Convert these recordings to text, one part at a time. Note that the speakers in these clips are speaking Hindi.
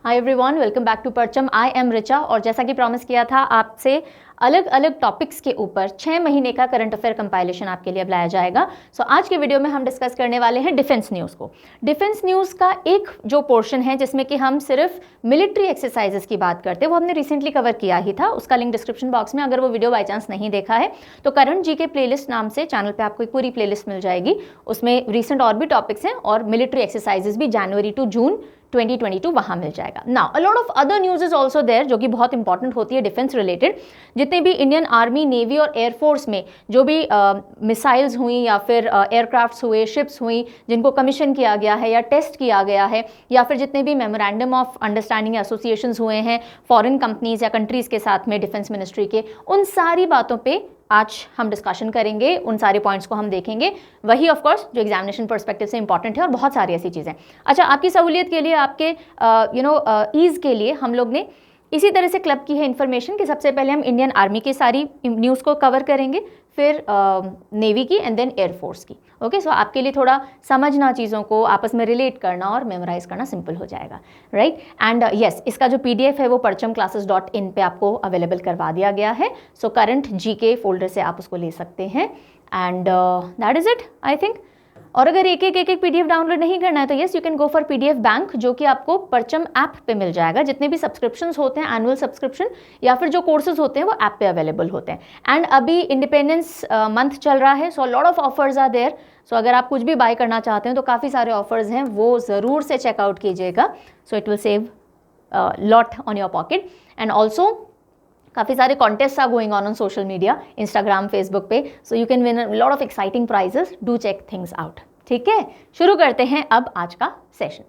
Hi everyone, welcome back to Parcham. I M Richa और जैसा कि प्रॉमिस किया था आपसे अलग अलग टॉपिक्स के ऊपर 6 महीने का करंट अफेयर कंपाइलेशन आपके लिए अब लाया जाएगा। सो आज के वीडियो में हम डिस्कस करने वाले हैं डिफेंस न्यूज़ को। डिफेंस न्यूज़ का एक जो पोर्शन है जिसमें कि हम सिर्फ मिलिट्री एक्सरसाइजेस की बात करते हैं, वो हमने रिसेंटली कवर किया ही था। उसका लिंक डिस्क्रिप्शन बॉक्स में, अगर वो वीडियो बाई चांस नहीं देखा है तो करंट जी के प्लेलिस्ट नाम से चैनल पर आपको एक पूरी प्लेलिस्ट मिल जाएगी। उसमें रिसेंट और भी टॉपिक्स हैं और मिलिट्री एक्सरसाइजेस भी जनवरी टू जून 2022 वहाँ मिल जाएगा। Now a lot of other news is also there जो कि बहुत इंपॉर्टेंट होती है डिफेंस रिलेटेड। जितने भी इंडियन आर्मी, नेवी और एयरफोर्स में जो भी मिसाइल्स हुई या फिर एयरक्राफ्ट्स हुए, शिप्स हुई जिनको कमीशन किया गया है या टेस्ट किया गया है, या फिर जितने भी मेमोरेंडम ऑफ अंडरस्टैंडिंग एसोसिएशंस हुए हैं फॉरेन कंपनीज या कंट्रीज़ के साथ में डिफेंस मिनिस्ट्री के, उन सारी बातों पे आज हम डिस्कशन करेंगे, उन सारे पॉइंट्स को हम देखेंगे। वही ऑफ कोर्स जो एग्जामिनेशन पर्सपेक्टिव से इंपॉर्टेंट है और बहुत सारी ऐसी चीज़ें। अच्छा, आपकी सहूलियत के लिए, आपके ईज़ के लिए हम लोग ने इसी तरह से क्लब की है इन्फॉर्मेशन कि सबसे पहले हम इंडियन आर्मी की सारी न्यूज़ को कवर करेंगे, फिर नेवी की एंड देन एयरफोर्स की। ओके, सो आपके लिए थोड़ा समझना, चीज़ों को आपस में रिलेट करना और मेमोराइज करना सिंपल हो जाएगा, राइट। एंड यस, इसका जो PDF है वो parchamclasses.in पे आपको अवेलेबल करवा दिया गया है। सो करंट GK फोल्डर से आप उसको ले सकते हैं and that is it I think. और अगर एक एक PDF डाउनलोड नहीं करना है तो yes, you can go for PDF bank, जो कि आपको परचम ऐप पे मिल जाएगा। जितने भी सब्सक्रिप्शंस होते हैं, एनुअल सब्सक्रिप्शन या फिर जो कोर्सेज होते हैं, वो ऐप पे अवेलेबल होते हैं। एंड अभी इंडिपेंडेंस मंथ चल रहा है, so lot of offers are there. So अगर आप कुछ भी बाय करना चाहते हैं तो काफ़ी सारे ऑफर्स हैं, वो ज़रूर से चेकआउट कीजिएगा। So it will save lot on your pocket. And also काफ़ी सारे contest are going on social media, Instagram, Facebook पे, so you can win a lot of exciting prizes. Do check things out. ठीक है, शुरू करते हैं अब आज का सेशन।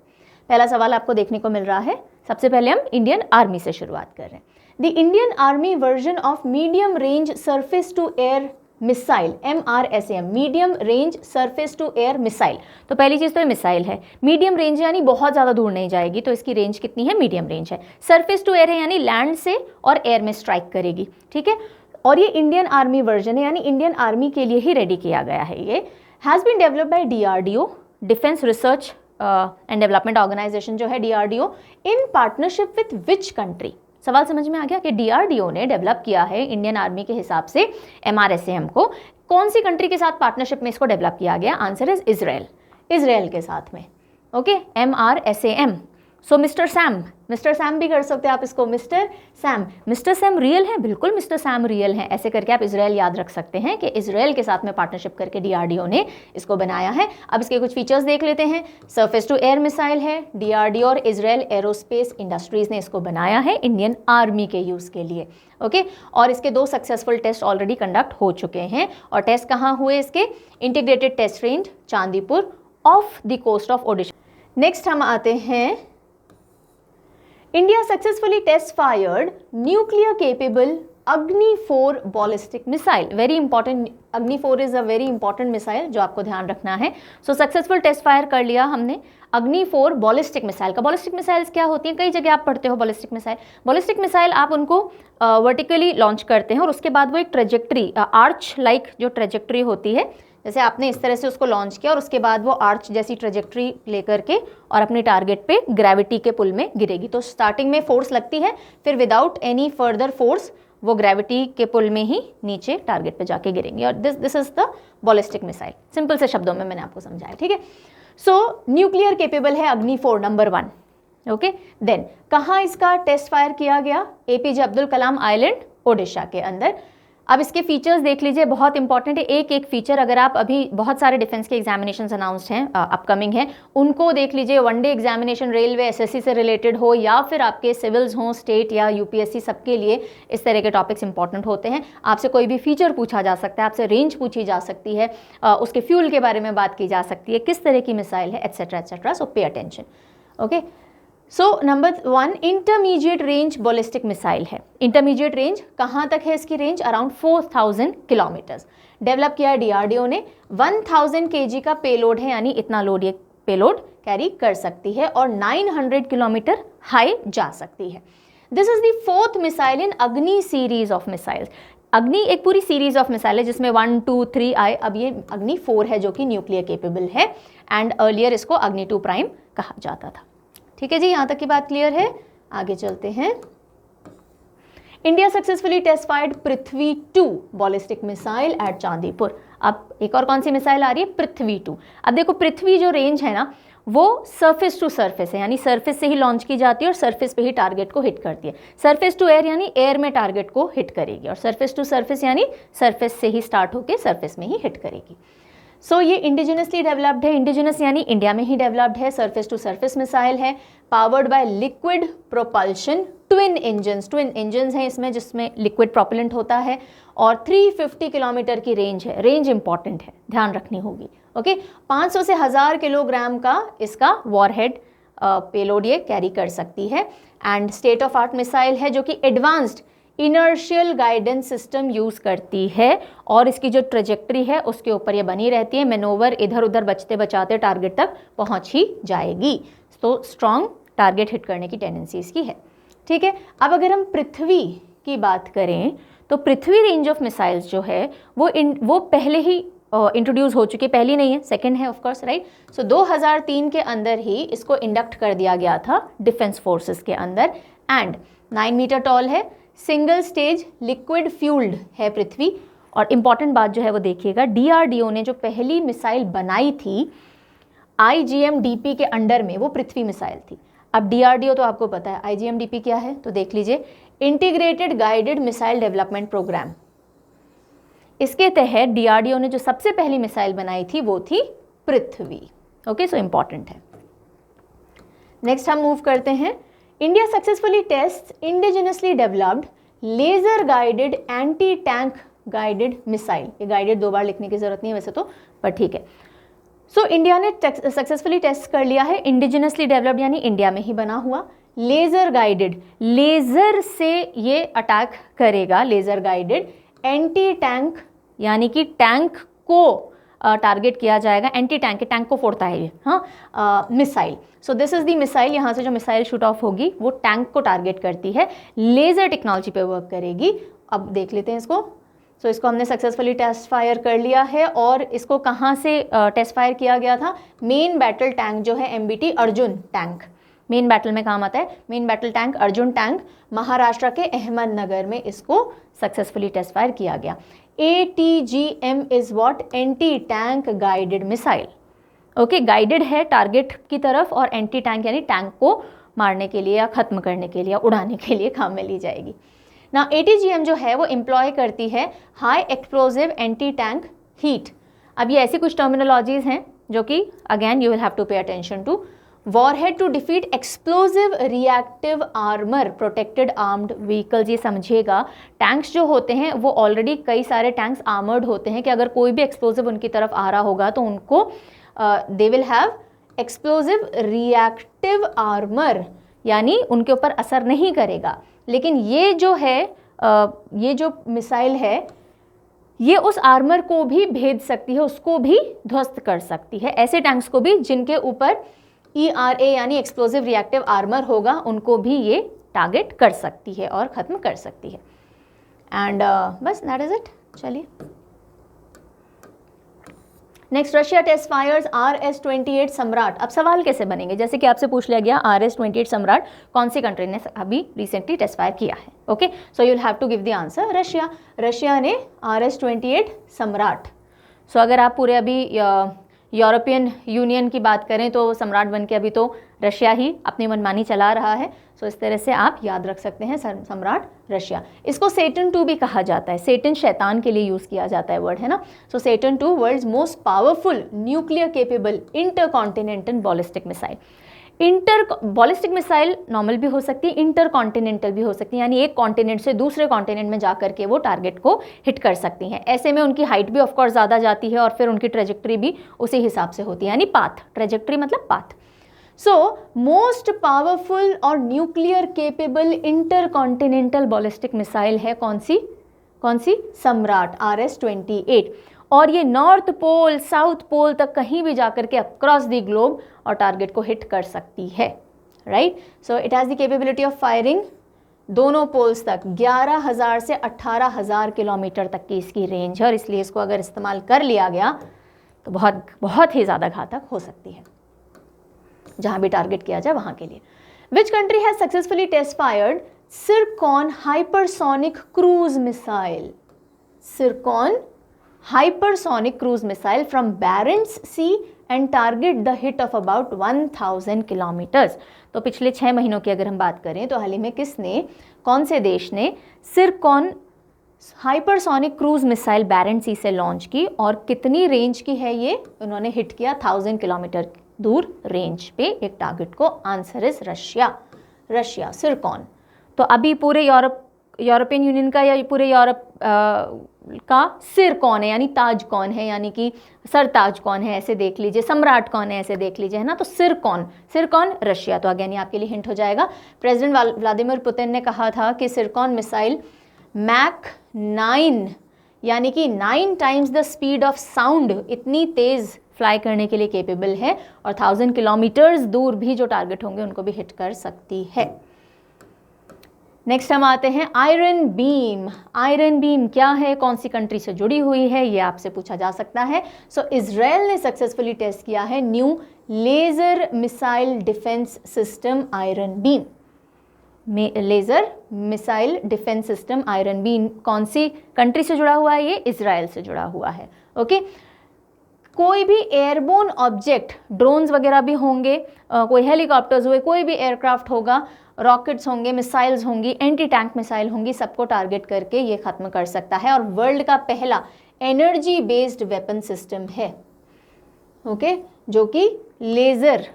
पहला सवाल आपको देखने को मिल रहा है। सबसे पहले हम इंडियन आर्मी से शुरुआत कर रहे हैं। The Indian army version of medium range surface to air missile, MRSAM, medium range surface to air missile. तो पहली चीज़ तो मिसाइल है, मीडियम रेंज यानी बहुत ज़्यादा दूर नहीं जाएगी, तो इसकी रेंज कितनी है? मीडियम रेंज है। सरफेस टू एयर है यानी लैंड से और एयर में स्ट्राइक करेगी, ठीक है। और ये इंडियन आर्मी वर्जन है यानी इंडियन आर्मी के लिए ही रेडी किया गया है। ये has been developed by DRDO, defence research and development organisation जो है DRDO, in partnership with which country? सवाल समझ में आ गया कि DRDO ने डेवलप किया है इंडियन आर्मी के हिसाब से MRSAM को। कौन सी कंट्री के साथ पार्टनरशिप में इसको डेवलप किया गया? आंसर इज इजराइल, इजराइल के साथ में। Okay, MRSAM। सो मिस्टर सैम भी कर सकते हैं आप इसको, मिस्टर सैम रियल है, बिल्कुल मिस्टर सैम रियल है। ऐसे करके आप इजराइल याद रख सकते हैं कि इजराइल के साथ में पार्टनरशिप करके DRDO ने इसको बनाया है। अब इसके कुछ फीचर्स देख लेते हैं। सरफेस टू एयर मिसाइल है, DRDO और इजराइल एरोस्पेस इंडस्ट्रीज ने इसको बनाया है इंडियन आर्मी के यूज़ के लिए। ओके, और इसके 2 सक्सेसफुल टेस्ट ऑलरेडी कंडक्ट हो चुके हैं। और टेस्ट कहाँ हुए इसके? Integrated test range Chandipur off the coast of Odisha. Next हम आते हैं, India successfully test fired nuclear capable Agni 4 ballistic missile. Very important, Agni 4 is a very important missile जो आपको ध्यान रखना है। सो सक्सेसफुल टेस्ट फायर कर लिया हमने अग्नि 4 बॉलिस्टिक मिसाइल का। बॉलिस्टिक मिसाइल्स क्या होती हैं? कई जगह आप पढ़ते हो बॉलिस्टिक मिसाइल। बॉलिस्टिक मिसाइल आप उनको वर्टिकली लॉन्च करते हैं और उसके बाद वो एक ट्रेजेक्ट्री, आर्च लाइक जो ट्रेजेक्ट्री होती है, जैसे आपने इस तरह से उसको लॉन्च किया और उसके बाद वो आर्च जैसी ट्रेजेक्ट्री लेकर के और अपने टारगेट पे ग्रेविटी के पुल में गिरेगी। तो स्टार्टिंग में फोर्स लगती है, फिर विदाउट एनी फर्दर फोर्स वो ग्रेविटी के पुल में ही नीचे टारगेट पे जाके गिरेंगे। और this is the ballistic missile. Simple से शब्दों में मैंने आपको समझाया, ठीक है। सो न्यूक्लियर केपेबल है अग्नि 4, नंबर 1। ओके, देन कहाँ इसका टेस्ट फायर किया गया? APJ अब्दुल कलाम आइलैंड, ओडिशा के अंदर। अब इसके फीचर्स देख लीजिए, बहुत इंपॉर्टेंट है एक एक फीचर। अगर आप अभी बहुत सारे डिफेंस के एग्जामिनेशन अनाउंस्ड हैं, अपकमिंग हैं, उनको देख लीजिए। वनडे एग्जामिनेशन, रेलवे, SSC से रिलेटेड हो या फिर आपके सिविल्स हों, स्टेट या UPSC, सबके लिए इस तरह के टॉपिक्स इंपॉर्टेंट होते हैं। आपसे कोई भी फीचर पूछा जा सकता है, आपसे रेंज पूछी जा सकती है, उसके फ्यूल के बारे में बात की जा सकती है, किस तरह की मिसाइल है, etcetera etcetera. So pay attention. Okay, so number 1 intermediate range ballistic missile है। इंटरमीडिएट रेंज कहाँ तक है इसकी रेंज? Around 4000 kilometres. डेवलप किया DRDO ने। 1000 kg का पेलोड है, यानी इतना लोड ये पेलोड कैरी कर सकती है और 900 किलोमीटर हाई जा सकती है। This is the 4th missile in Agni series of missiles. अग्नि एक पूरी सीरीज ऑफ मिसाइल है जिसमें 1, 2, 3 आए। अब ये अग्नि 4 है जो कि न्यूक्लियर केपेबल है एंड अर्लियर इसको अग्नि 2 प्राइम कहा जाता था। ठीक है जी, यहाँ तक की बात क्लियर है। आगे चलते हैं। इंडिया सक्सेसफुली टेस्ट फायर्ड पृथ्वी 2 बॉलिस्टिक मिसाइल एट चांदीपुर। अब एक और कौन सी मिसाइल आ रही है? पृथ्वी 2। अब देखो पृथ्वी जो रेंज है ना वो सरफेस टू सरफेस है, यानी सरफेस से ही लॉन्च की जाती है और सरफेस पे ही टारगेट को हिट करती है। सरफेस टू एयर यानी एयर में टारगेट को हिट करेगी, और सरफेस टू सरफेस यानी सरफेस से ही स्टार्ट होकर सरफेस में ही हिट करेगी। सो ये इंडिजिनसली डेवलप्ड है, इंडिजिनस यानी इंडिया में ही डेवलप्ड है, सरफेस टू सरफेस मिसाइल है, powered by liquid propulsion twin engines हैं इसमें, जिसमें लिक्विड प्रोपेलेंट होता है, और 350 किलोमीटर की रेंज है। रेंज इंपॉर्टेंट है, ध्यान रखनी होगी। ओके 500 से 1000 किलोग्राम का इसका वॉरहेड पेलोड ये कैरी कर सकती है, and state of art missile है जो कि advanced inertial guidance system use करती है, और इसकी जो ट्रेजेक्ट्री है उसके ऊपर ये बनी रहती है, मैनोवर इधर उधर बचते बचाते टारगेट तक पहुंच ही जाएगी। तो स्ट्रॉन्ग टारगेट हिट करने की टेंडेंसी इसकी है। ठीक है, अब अगर हम पृथ्वी की बात करें तो पृथ्वी रेंज ऑफ मिसाइल्स जो है वो पहले ही इंट्रोड्यूस हो चुकी है, पहली नहीं है, सेकंड है ऑफ कोर्स, राइट। सो 2003 के अंदर ही इसको इंडक्ट कर दिया गया था डिफेंस फोर्सेस के अंदर, एंड 9 मीटर टॉल है, सिंगल स्टेज लिक्विड फ्यूल्ड है पृथ्वी। और इम्पॉर्टेंट बात जो है वो देखिएगा, DRDO ने जो पहली मिसाइल बनाई थी IGMDP के अंडर में, वो पृथ्वी मिसाइल थी। अब DRDO तो आपको पता है, IGMDP क्या है तो देख लीजिए, integrated guided missile development programme. इसके तहत DRDO ने जो सबसे पहली मिसाइल बनाई थी वो थी पृथ्वी। ओके, सो इंपॉर्टेंट है। नेक्स्ट हम मूव करते हैं। India successfully test indigenously developed laser guided anti tank guided missile. ये गाइडेड 2 बार लिखने की जरूरत नहीं है वैसे तो, पर ठीक है। सो इंडिया ने सक्सेसफुली टेस्ट कर लिया है, इंडिजिनसली डेवलप्ड यानी इंडिया में ही बना हुआ, लेजर गाइडेड, लेजर से ये अटैक करेगा, लेजर गाइडेड, एंटी टैंक यानी कि टैंक को टारगेट किया जाएगा, एंटी टैंक के टैंक को फोड़ता है ये, हाँ, missile. So this is the missile, यहाँ से जो मिसाइल शूट ऑफ होगी वो टैंक को टारगेट करती है, लेजर टेक्नोलॉजी पे वर्क करेगी। अब देख लेते हैं इसको। सो इसको हमने सक्सेसफुली टेस्ट फायर कर लिया है, और इसको कहाँ से टेस्ट फायर किया गया था? मेन बैटल टैंक जो है MBT Arjun tank, main battle में काम आता है, main battle tank Arjun tank, Maharashtra के अहमदनगर में इसको सक्सेसफुली टेस्ट फायर किया गया। ATGM is what? Anti tank guided missile. Okay, guided है टारगेट की तरफ, और एंटी टैंक यानी टैंक को मारने के लिए या खत्म करने के लिए या उड़ाने के लिए काम में ली जाएगी ना। ATGM जो है वो एम्प्लॉय करती है high explosive anti tank heat. अब ये ऐसी कुछ टर्मिनोलॉजीज हैं जो कि again you will have to pay attention to. Warhead to defeat explosive reactive armour protected armed vehicles. ये समझिएगा, टैंक्स जो होते हैं वो ऑलरेडी कई सारे टैंक्स आर्मर्ड होते हैं कि अगर कोई भी एक्सप्लोजिव उनकी तरफ आ रहा होगा तो उनको they will have explosive reactive armour, यानी उनके ऊपर असर नहीं करेगा। लेकिन ये जो है ये जो मिसाइल है ये उस आर्मर को भी भेद सकती है, उसको भी ध्वस्त कर सकती है। ऐसे टैंक्स को भी जिनके ऊपर ERA यानी एक्सप्लोजिव रिएक्टिव आर्मर होगा, उनको भी ये टारगेट कर सकती है और ख़त्म कर सकती है। एंड बस दैट इज़ इट। चलिए next, Russia test fires RS-28 Sarmat. अब सवाल कैसे बनेंगे? जैसे कि आपसे पूछ लिया गया RS-28 सम्राट कौन सी कंट्री ने अभी रिसेंटली टेस्ट फायर किया है। Okay, so you will have to give the answer Russia. Russia ने RS-28 सम्राट। सो अगर आप पूरे अभी यूरोपियन यूनियन की बात करें तो सम्राट बन के अभी तो रशिया ही अपनी मनमानी चला रहा है। सो इस तरह से आप याद रख सकते हैं सम्राट रशिया। इसको सेटन 2 भी कहा जाता है, सेटन शैतान के लिए यूज़ किया जाता है वर्ड, है ना। So Satan 2 world's most powerful nuclear capable intercontinental ballistic missile. Ballistic missile normal भी हो सकती है, इंटरकॉन्टिनेंटल भी हो सकती है, यानी एक कॉन्टिनेंट से दूसरे कॉन्टिनेंट में जाकर के वो टारगेट को हिट कर सकती हैं। ऐसे में उनकी हाइट भी ऑफकोर्स ज़्यादा जाती है और फिर उनकी ट्रेजेक्ट्री भी उसी हिसाब से होती है, यानी पाथ, ट्रेजेक्ट्री मतलब पाथ। सो मोस्ट पावरफुल और nuclear capable intercontinental ballistic missile है कौन सी? सम्राट RS-28। और ये नॉर्थ पोल साउथ पोल तक कहीं भी जाकर के अक्रॉस द ग्लोब और टारगेट को हिट कर सकती है, right. So it has the capability of firing दोनों पोल्स तक। 11,000 से 18,000 किलोमीटर तक की इसकी रेंज है, और इसलिए इसको अगर इस्तेमाल कर लिया गया तो बहुत बहुत ही ज़्यादा घातक हो सकती है। जहाँ भी टारगेट किया जाए वहाँ के लिए। Which country has successfully test fired Zircon hypersonic cruise missile? Zircon hypersonic cruise missile from Barents sea and target the hit of about 1000 kilometres. तो पिछले 6 महीनों की अगर हम बात करें तो हाल ही में किसने, कौन से देश ने सिरकॉन हाइपरसोनिक क्रूज मिसाइल बैरेंट सी से लॉन्च की और कितनी रेंज की है ये? उन्होंने हिट किया 1000 किलोमीटर दूर रेंज पे एक टारगेट को। Answer is Russia Zircon. तो अभी पूरे यूरोपियन यूनियन का या पूरे यूरोप का सिर कौन है, यानी ताज कौन है, यानी कि सरताज कौन है ऐसे देख लीजिए, सम्राट कौन है ऐसे देख लीजिए, है ना। तो सिर कौन रशिया। तो अगेन ये आपके लिए हिंट हो जाएगा। प्रेसिडेंट व्लादिमीर पुतिन ने कहा था कि सिरकॉन मिसाइल मैक 9 यानी कि 9 times the speed of sound इतनी तेज़ फ्लाई करने के लिए केपेबल है और 1000 किलोमीटर्स दूर भी जो टारगेट होंगे उनको भी हिट कर सकती है। नेक्स्ट हम आते हैं आयरन बीम। आयरन बीम क्या है, कौन सी कंट्री से जुड़ी हुई है, ये आपसे पूछा जा सकता है। सो इजराइल ने सक्सेसफुली टेस्ट किया है new laser missile defence system iron beam. Laser missile defence system iron beam कौन सी कंट्री से जुड़ा हुआ है? ये इजराइल से जुड़ा हुआ है। ओके कोई भी एयरबोर्न ऑब्जेक्ट, ड्रोन्स वगैरह भी होंगे, कोई हेलीकॉप्टर्स हुए, कोई भी एयरक्राफ्ट होगा, रॉकेट्स होंगे, मिसाइल्स होंगी, एंटी टैंक मिसाइल होंगी, सबको टारगेट करके ये ख़त्म कर सकता है और वर्ल्ड का पहला एनर्जी बेस्ड वेपन सिस्टम है। ओके जो कि लेज़र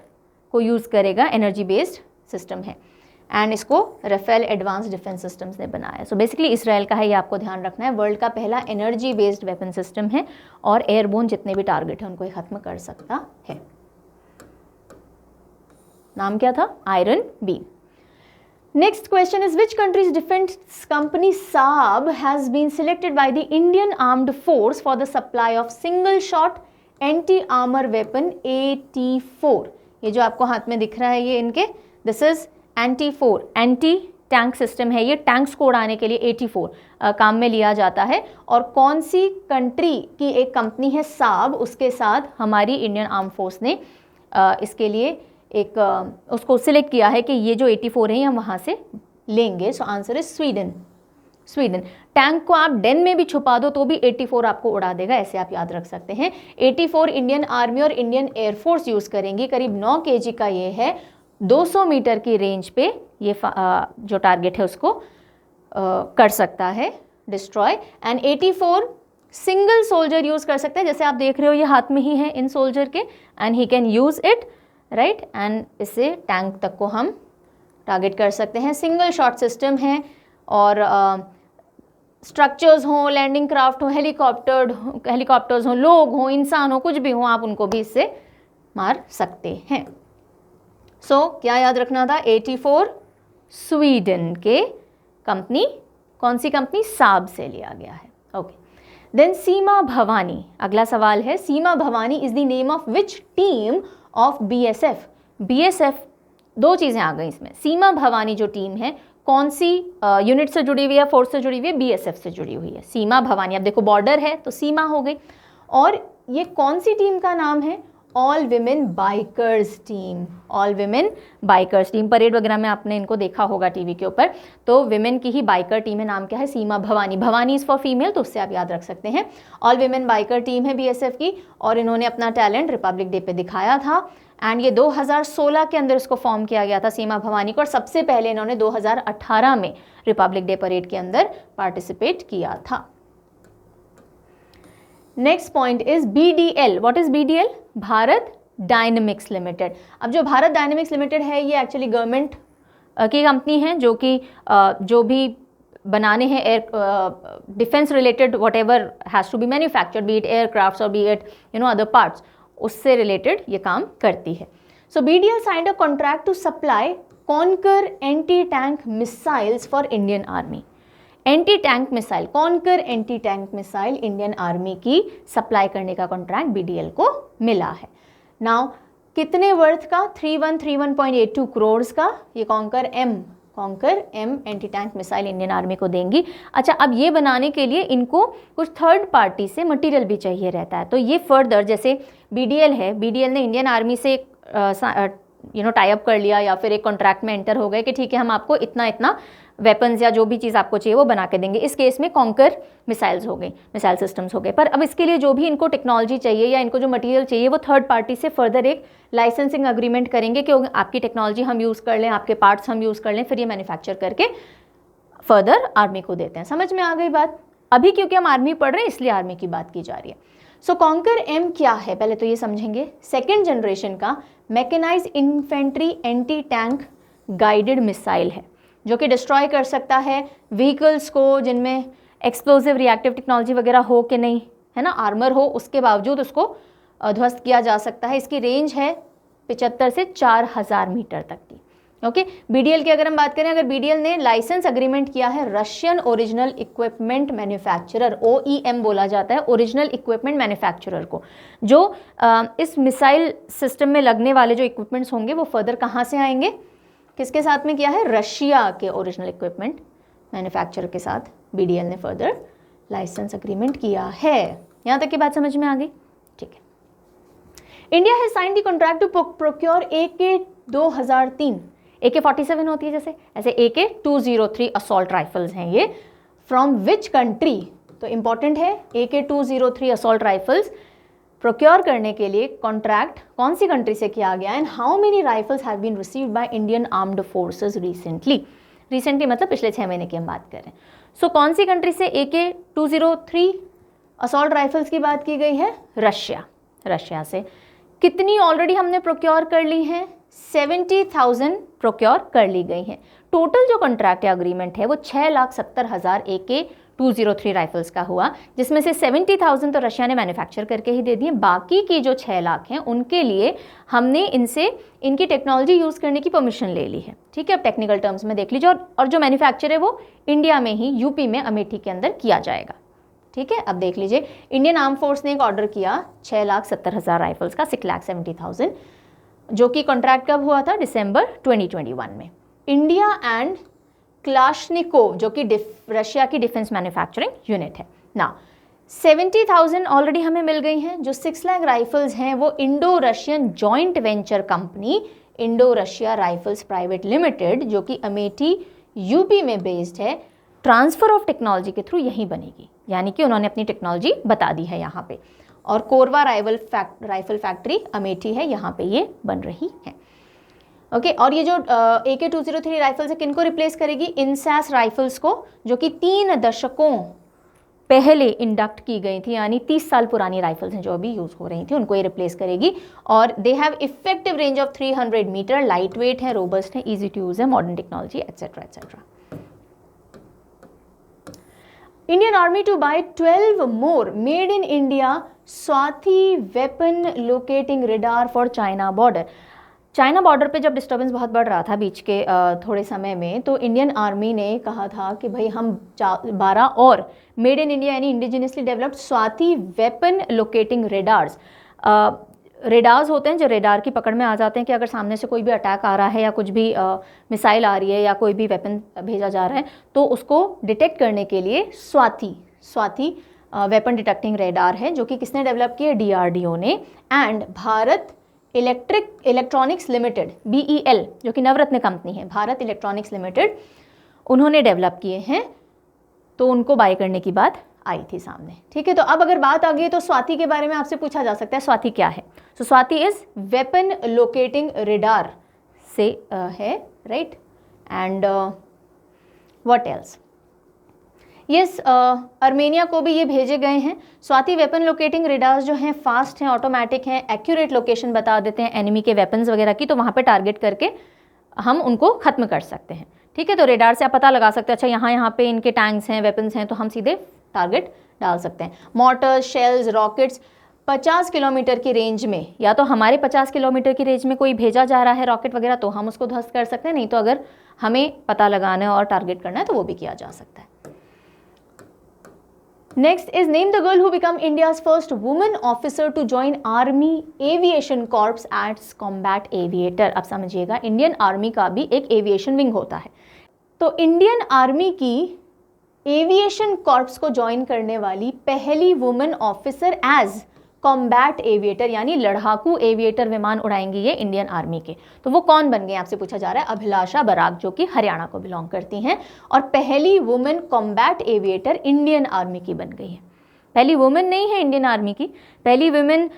को यूज़ करेगा, एनर्जी बेस्ड सिस्टम है एंड इसको राफेल एडवांस डिफेंस सिस्टम्स ने बनाया। सो बेसिकली इसराइल का है, ये आपको ध्यान रखना है। वर्ल्ड का पहला एनर्जी बेस्ड वेपन सिस्टम है और एयरबोर्न जितने भी टारगेट हैं उनको ये ख़त्म कर सकता है। नाम क्या था? Iron beam. Next question is which country's defense company Saab has been selected by the Indian Armed Force for the supply of single shot anti-armor weapon AT4। ये जो आपको हाथ में दिख रहा है ये इनके, this is AT4 anti tank system है। ये टैंक्स को उड़ाने के लिए AT4 काम में लिया जाता है। और कौन सी कंट्री की एक कंपनी है साब, उसके साथ हमारी इंडियन आर्म फोर्स ने इसके लिए एक उसको सिलेक्ट किया है कि ये जो 84 है ये हम वहाँ से लेंगे। So answer is Sweden. Tank को आप डेन में भी छुपा दो तो भी 84 आपको उड़ा देगा, ऐसे आप याद रख सकते हैं। 84 इंडियन आर्मी और इंडियन एयरफोर्स यूज़ करेंगी। करीब 9 kg का ये है, 200 मीटर की रेंज पे ये जो टारगेट है उसको कर सकता है destroy. And 84 single soldier use कर सकते हैं, जैसे आप देख रहे हो ये हाथ में ही है इन सोल्जर के, and he can use it right and इससे टैंक तक को हम टारगेट कर सकते हैं। सिंगल शॉट सिस्टम है और स्ट्रक्चर्स हों, लैंडिंग क्राफ्ट हो, हेलीकॉप्टर्स हों, लोग हों, इंसान हो, कुछ भी हो, आप उनको भी इससे मार सकते हैं। सो क्या याद रखना था? 84 स्वीडन के कंपनी, कौन सी कंपनी? साब से लिया गया है। ओके देन सीमा भवानी, अगला सवाल है Seema Bhavani is the name of which team of BSF। BSF दो चीज़ें आ गई इसमें। सीमा भवानी जो टीम है कौन सी यूनिट से जुड़ी हुई है, फोर्स से जुड़ी हुई है? BSF से जुड़ी हुई है सीमा भवानी। अब देखो बॉर्डर है तो सीमा हो गई, और ये कौन सी टीम का नाम है? All women bikers team. All women bikers team, parade वगैरह में आपने इनको देखा होगा टीवी के ऊपर, तो विमेन की ही बाइकर टीम है। नाम क्या है? Seema Bhavani. Bhavani is for female, तो उससे आप याद रख सकते हैं। ऑल विमेन बाइकर टीम है BSF की, और इन्होंने अपना टैलेंट रिपब्लिक डे पे दिखाया था एंड ये 2016 के अंदर इसको फॉर्म किया गया था सीमा भवानी को, और सबसे पहले इन्होंने 2018 में रिपब्लिक डे परेड के अंदर पार्टिसिपेट किया था। Next point is BDL। What is BDL? Bharat dynamics limited. अब जो भारत डायनेमिक्स लिमिटेड है ये एक्चुअली गवर्नमेंट की कंपनी है, जो कि जो भी बनाने हैं air defence related whatever has to be manufactured, be it aircrafts और बी इट अदर पार्ट्स, उससे रिलेटेड ये काम करती है। So BDL signed a contract to supply Konkurs anti tank missiles for Indian Army. Anti tank missile, Konkurs anti tank missile Indian Army की सप्लाई करने का कॉन्ट्रैक्ट BDL को मिला है। नाउ कितने वर्थ का? 3131.82 करोड़ का ये Konkurs M anti tank missile Indian Army को देंगी। अच्छा, अब ये बनाने के लिए इनको कुछ थर्ड पार्टी से मटेरियल भी चाहिए रहता है, तो ये फर्दर जैसे BDL है, BDL ने इंडियन आर्मी से टाई अप कर लिया या फिर एक कॉन्ट्रैक्ट में एंटर हो गए कि ठीक है हम आपको इतना इतना वेपन्स या जो भी चीज़ आपको चाहिए वो बना के देंगे। इस केस में कॉन्कर मिसाइल्स हो गई, मिसाइल सिस्टम्स हो गए। पर अब इसके लिए जो भी इनको टेक्नोलॉजी चाहिए या इनको जो मटेरियल चाहिए वो थर्ड पार्टी से फर्दर एक लाइसेंसिंग अग्रीमेंट करेंगे कि आपकी टेक्नोलॉजी हम यूज़ कर लें, आपके पार्ट्स हम यूज़ कर लें, फिर ये मैन्युफैक्चर करके फर्दर आर्मी को देते हैं। समझ में आ गई बात? अभी क्योंकि हम आर्मी पढ़ रहे हैं इसलिए आर्मी की बात की जा रही है। सो कॉन्कर M क्या है पहले तो ये समझेंगे। सेकेंड जनरेशन का mechanised infantry anti tank guided missile है जो कि डिस्ट्रॉय कर सकता है व्हीकल्स को जिनमें एक्सप्लोजिव रिएक्टिव टेक्नोलॉजी वगैरह हो कि नहीं, है ना, आर्मर हो, उसके बावजूद उसको ध्वस्त किया जा सकता है। इसकी रेंज है 75 से 4000 मीटर तक की। ओके, BDL की अगर हम बात करें, अगर BDL ने लाइसेंस अग्रीमेंट किया है Russian original equipment manufacturer, OEM बोला जाता है ओरिजिनल इक्विपमेंट मैन्युफैक्चरर को, जो इस मिसाइल सिस्टम में लगने वाले जो इक्विपमेंट्स होंगे वो फर्दर कहाँ से आएंगे, किसके साथ में किया है, रशिया के ओरिजिनल इक्विपमेंट मैन्युफैक्चरर के साथ BDL ने फर्दर लाइसेंस अग्रीमेंट किया है। यहाँ तक की बात समझ में आ गई? ठीक है। India has signed the contract to procure AK-2003, AK-47 होती है जैसे, ऐसे AK-203 असॉल्ट राइफल्स हैं ये। फ्रॉम विच कंट्री, तो इंपॉर्टेंट है, AK-203 असॉल्ट राइफल्स प्रोक्योर करने के लिए कॉन्ट्रैक्ट कौन सी कंट्री से किया गया, and how many rifles have been received by Indian armed forces recently. Recently मतलब पिछले 6 महीने की हम बात कर रहे हैं। सो कौन सी कंट्री से AK-203 असॉल्ट राइफल्स की बात की गई है? रशिया से। कितनी ऑलरेडी हमने प्रोक्योर कर ली हैं? 70,000 प्रोक्योर कर ली गई हैं। टोटल जो कॉन्ट्रैक्ट या अग्रीमेंट है वो 6,70,000 AK-203 राइफल्स का हुआ, जिसमें से 70,000 तो रशिया ने मैन्युफैक्चर करके ही दे दिए। बाकी की जो 6 लाख हैं उनके लिए हमने इनसे इनकी टेक्नोलॉजी यूज़ करने की परमिशन ले ली है। ठीक है, अब टेक्निकल टर्म्स में देख लीजिए। और जो मैन्युफैक्चर है वो इंडिया में ही, यूपी में अमेठी के अंदर किया जाएगा। ठीक है, अब देख लीजिए, इंडियन आर्म फोर्स ने एक ऑर्डर किया 6,70,000 राइफल्स का, 6,70,000, जो कि कॉन्ट्रैक्ट कब हुआ था? दिसंबर 2021 में। इंडिया एंड क्लाशनिकोव, जो कि रशिया की डिफेंस मैन्युफैक्चरिंग यूनिट है ना, 70,000 ऑलरेडी हमें मिल गई हैं। जो 6 लाख राइफल्स हैं वो Indo Russian joint venture company Indo Russia rifles private limited, जो कि अमेठी यूपी में बेस्ड है, ट्रांसफर ऑफ टेक्नोलॉजी के थ्रू यहीं बनेगी। यानी कि उन्होंने अपनी टेक्नोलॉजी बता दी है यहाँ पे। और कोरवा राइफल फैक्ट्री अमेठी है, यहाँ पे ये बन रही है। ओके, और ये जो AK-203 राइफल्स है किनको रिप्लेस करेगी? इंसास राइफल्स को, जो कि 3 दशकों पहले इंडक्ट की गई थी, यानी 30 साल पुरानी राइफल्स हैं जो अभी यूज़ हो रही थी, उनको ये रिप्लेस करेगी। और they have effective range of 300 metre, light weight है, रोबस्ट है, ईजी टू यूज़ है, modern technology etcetera etcetera. Indian Army to buy 12 more made in India Swati weapon locating radar for China border। China border पे जब डिस्टर्बेंस बहुत बढ़ रहा था बीच के थोड़े समय में, तो इंडियन आर्मी ने कहा था कि भाई हम 12 और मेड इन इंडिया यानी indigenously developed Swati weapon locating radars. Radars होते हैं जो रेडार की पकड़ में आ जाते हैं कि अगर सामने से कोई भी अटैक आ रहा है या कुछ भी मिसाइल आ रही है या कोई भी वेपन भेजा जा रहा है, तो उसको डिटेक्ट करने के लिए स्वाति वेपन डिटेक्टिंग रेडार है, जो कि किसने डेवलप किया? DRDO ने। And Bharat electronics limited, BEL, जो कि नवरत्न कंपनी है, भारत इलेक्ट्रॉनिक्स लिमिटेड, उन्होंने डेवलप किए हैं। तो उनको बाय करने की बात आई थी सामने। ठीक है, तो अब अगर बात आ गई तो स्वाति के बारे में आपसे पूछा जा सकता है, स्वाति क्या है? So Swathi is weapon locating radar से है, right. And what else? Yes, Armenia को भी ये भेजे गए हैं। स्वाति वेपन लोकेटिंग रेडार्स जो हैं फास्ट हैं, ऑटोमेटिक हैं, एक्यूरेट लोकेशन बता देते हैं एनिमी के वेपन्स वगैरह की, तो वहाँ पे टारगेट करके हम उनको ख़त्म कर सकते हैं। ठीक है, तो रेडार से आप पता लगा सकते हैं अच्छा यहाँ पे इनके टैंक्स हैं, वेपन्स हैं, तो हम सीधे टारगेट डाल सकते हैं। मोटर्स, शेल्स, रॉकेट्स 50 किलोमीटर की रेंज में, या तो हमारे 50 किलोमीटर की रेंज में कोई भेजा जा रहा है रॉकेट वगैरह, तो हम उसको ध्वस्त कर सकते हैं, नहीं तो अगर हमें पता लगाना है और टारगेट करना है तो वो भी किया जा सकता है। Next is name the girl who became India's first woman officer to join Army Aviation Corps as combat aviator। अब समझिएगा, इंडियन आर्मी का भी एक एविएशन विंग होता है। तो इंडियन आर्मी की एविएशन कॉर्प्स को ज्वाइन करने वाली पहली women officer as combat aviator यानी लड़ाकू एविएटर विमान उड़ाएंगी ये इंडियन आर्मी के। तो वो कौन बन गए आपसे पूछा जा रहा है, अभिलाषा बराक जो कि हरियाणा को बिलोंग करती हैं और पहली women combat aviator Indian Army की बन गई है। पहली वुमेन नहीं है इंडियन आर्मी की, पहली वुमेन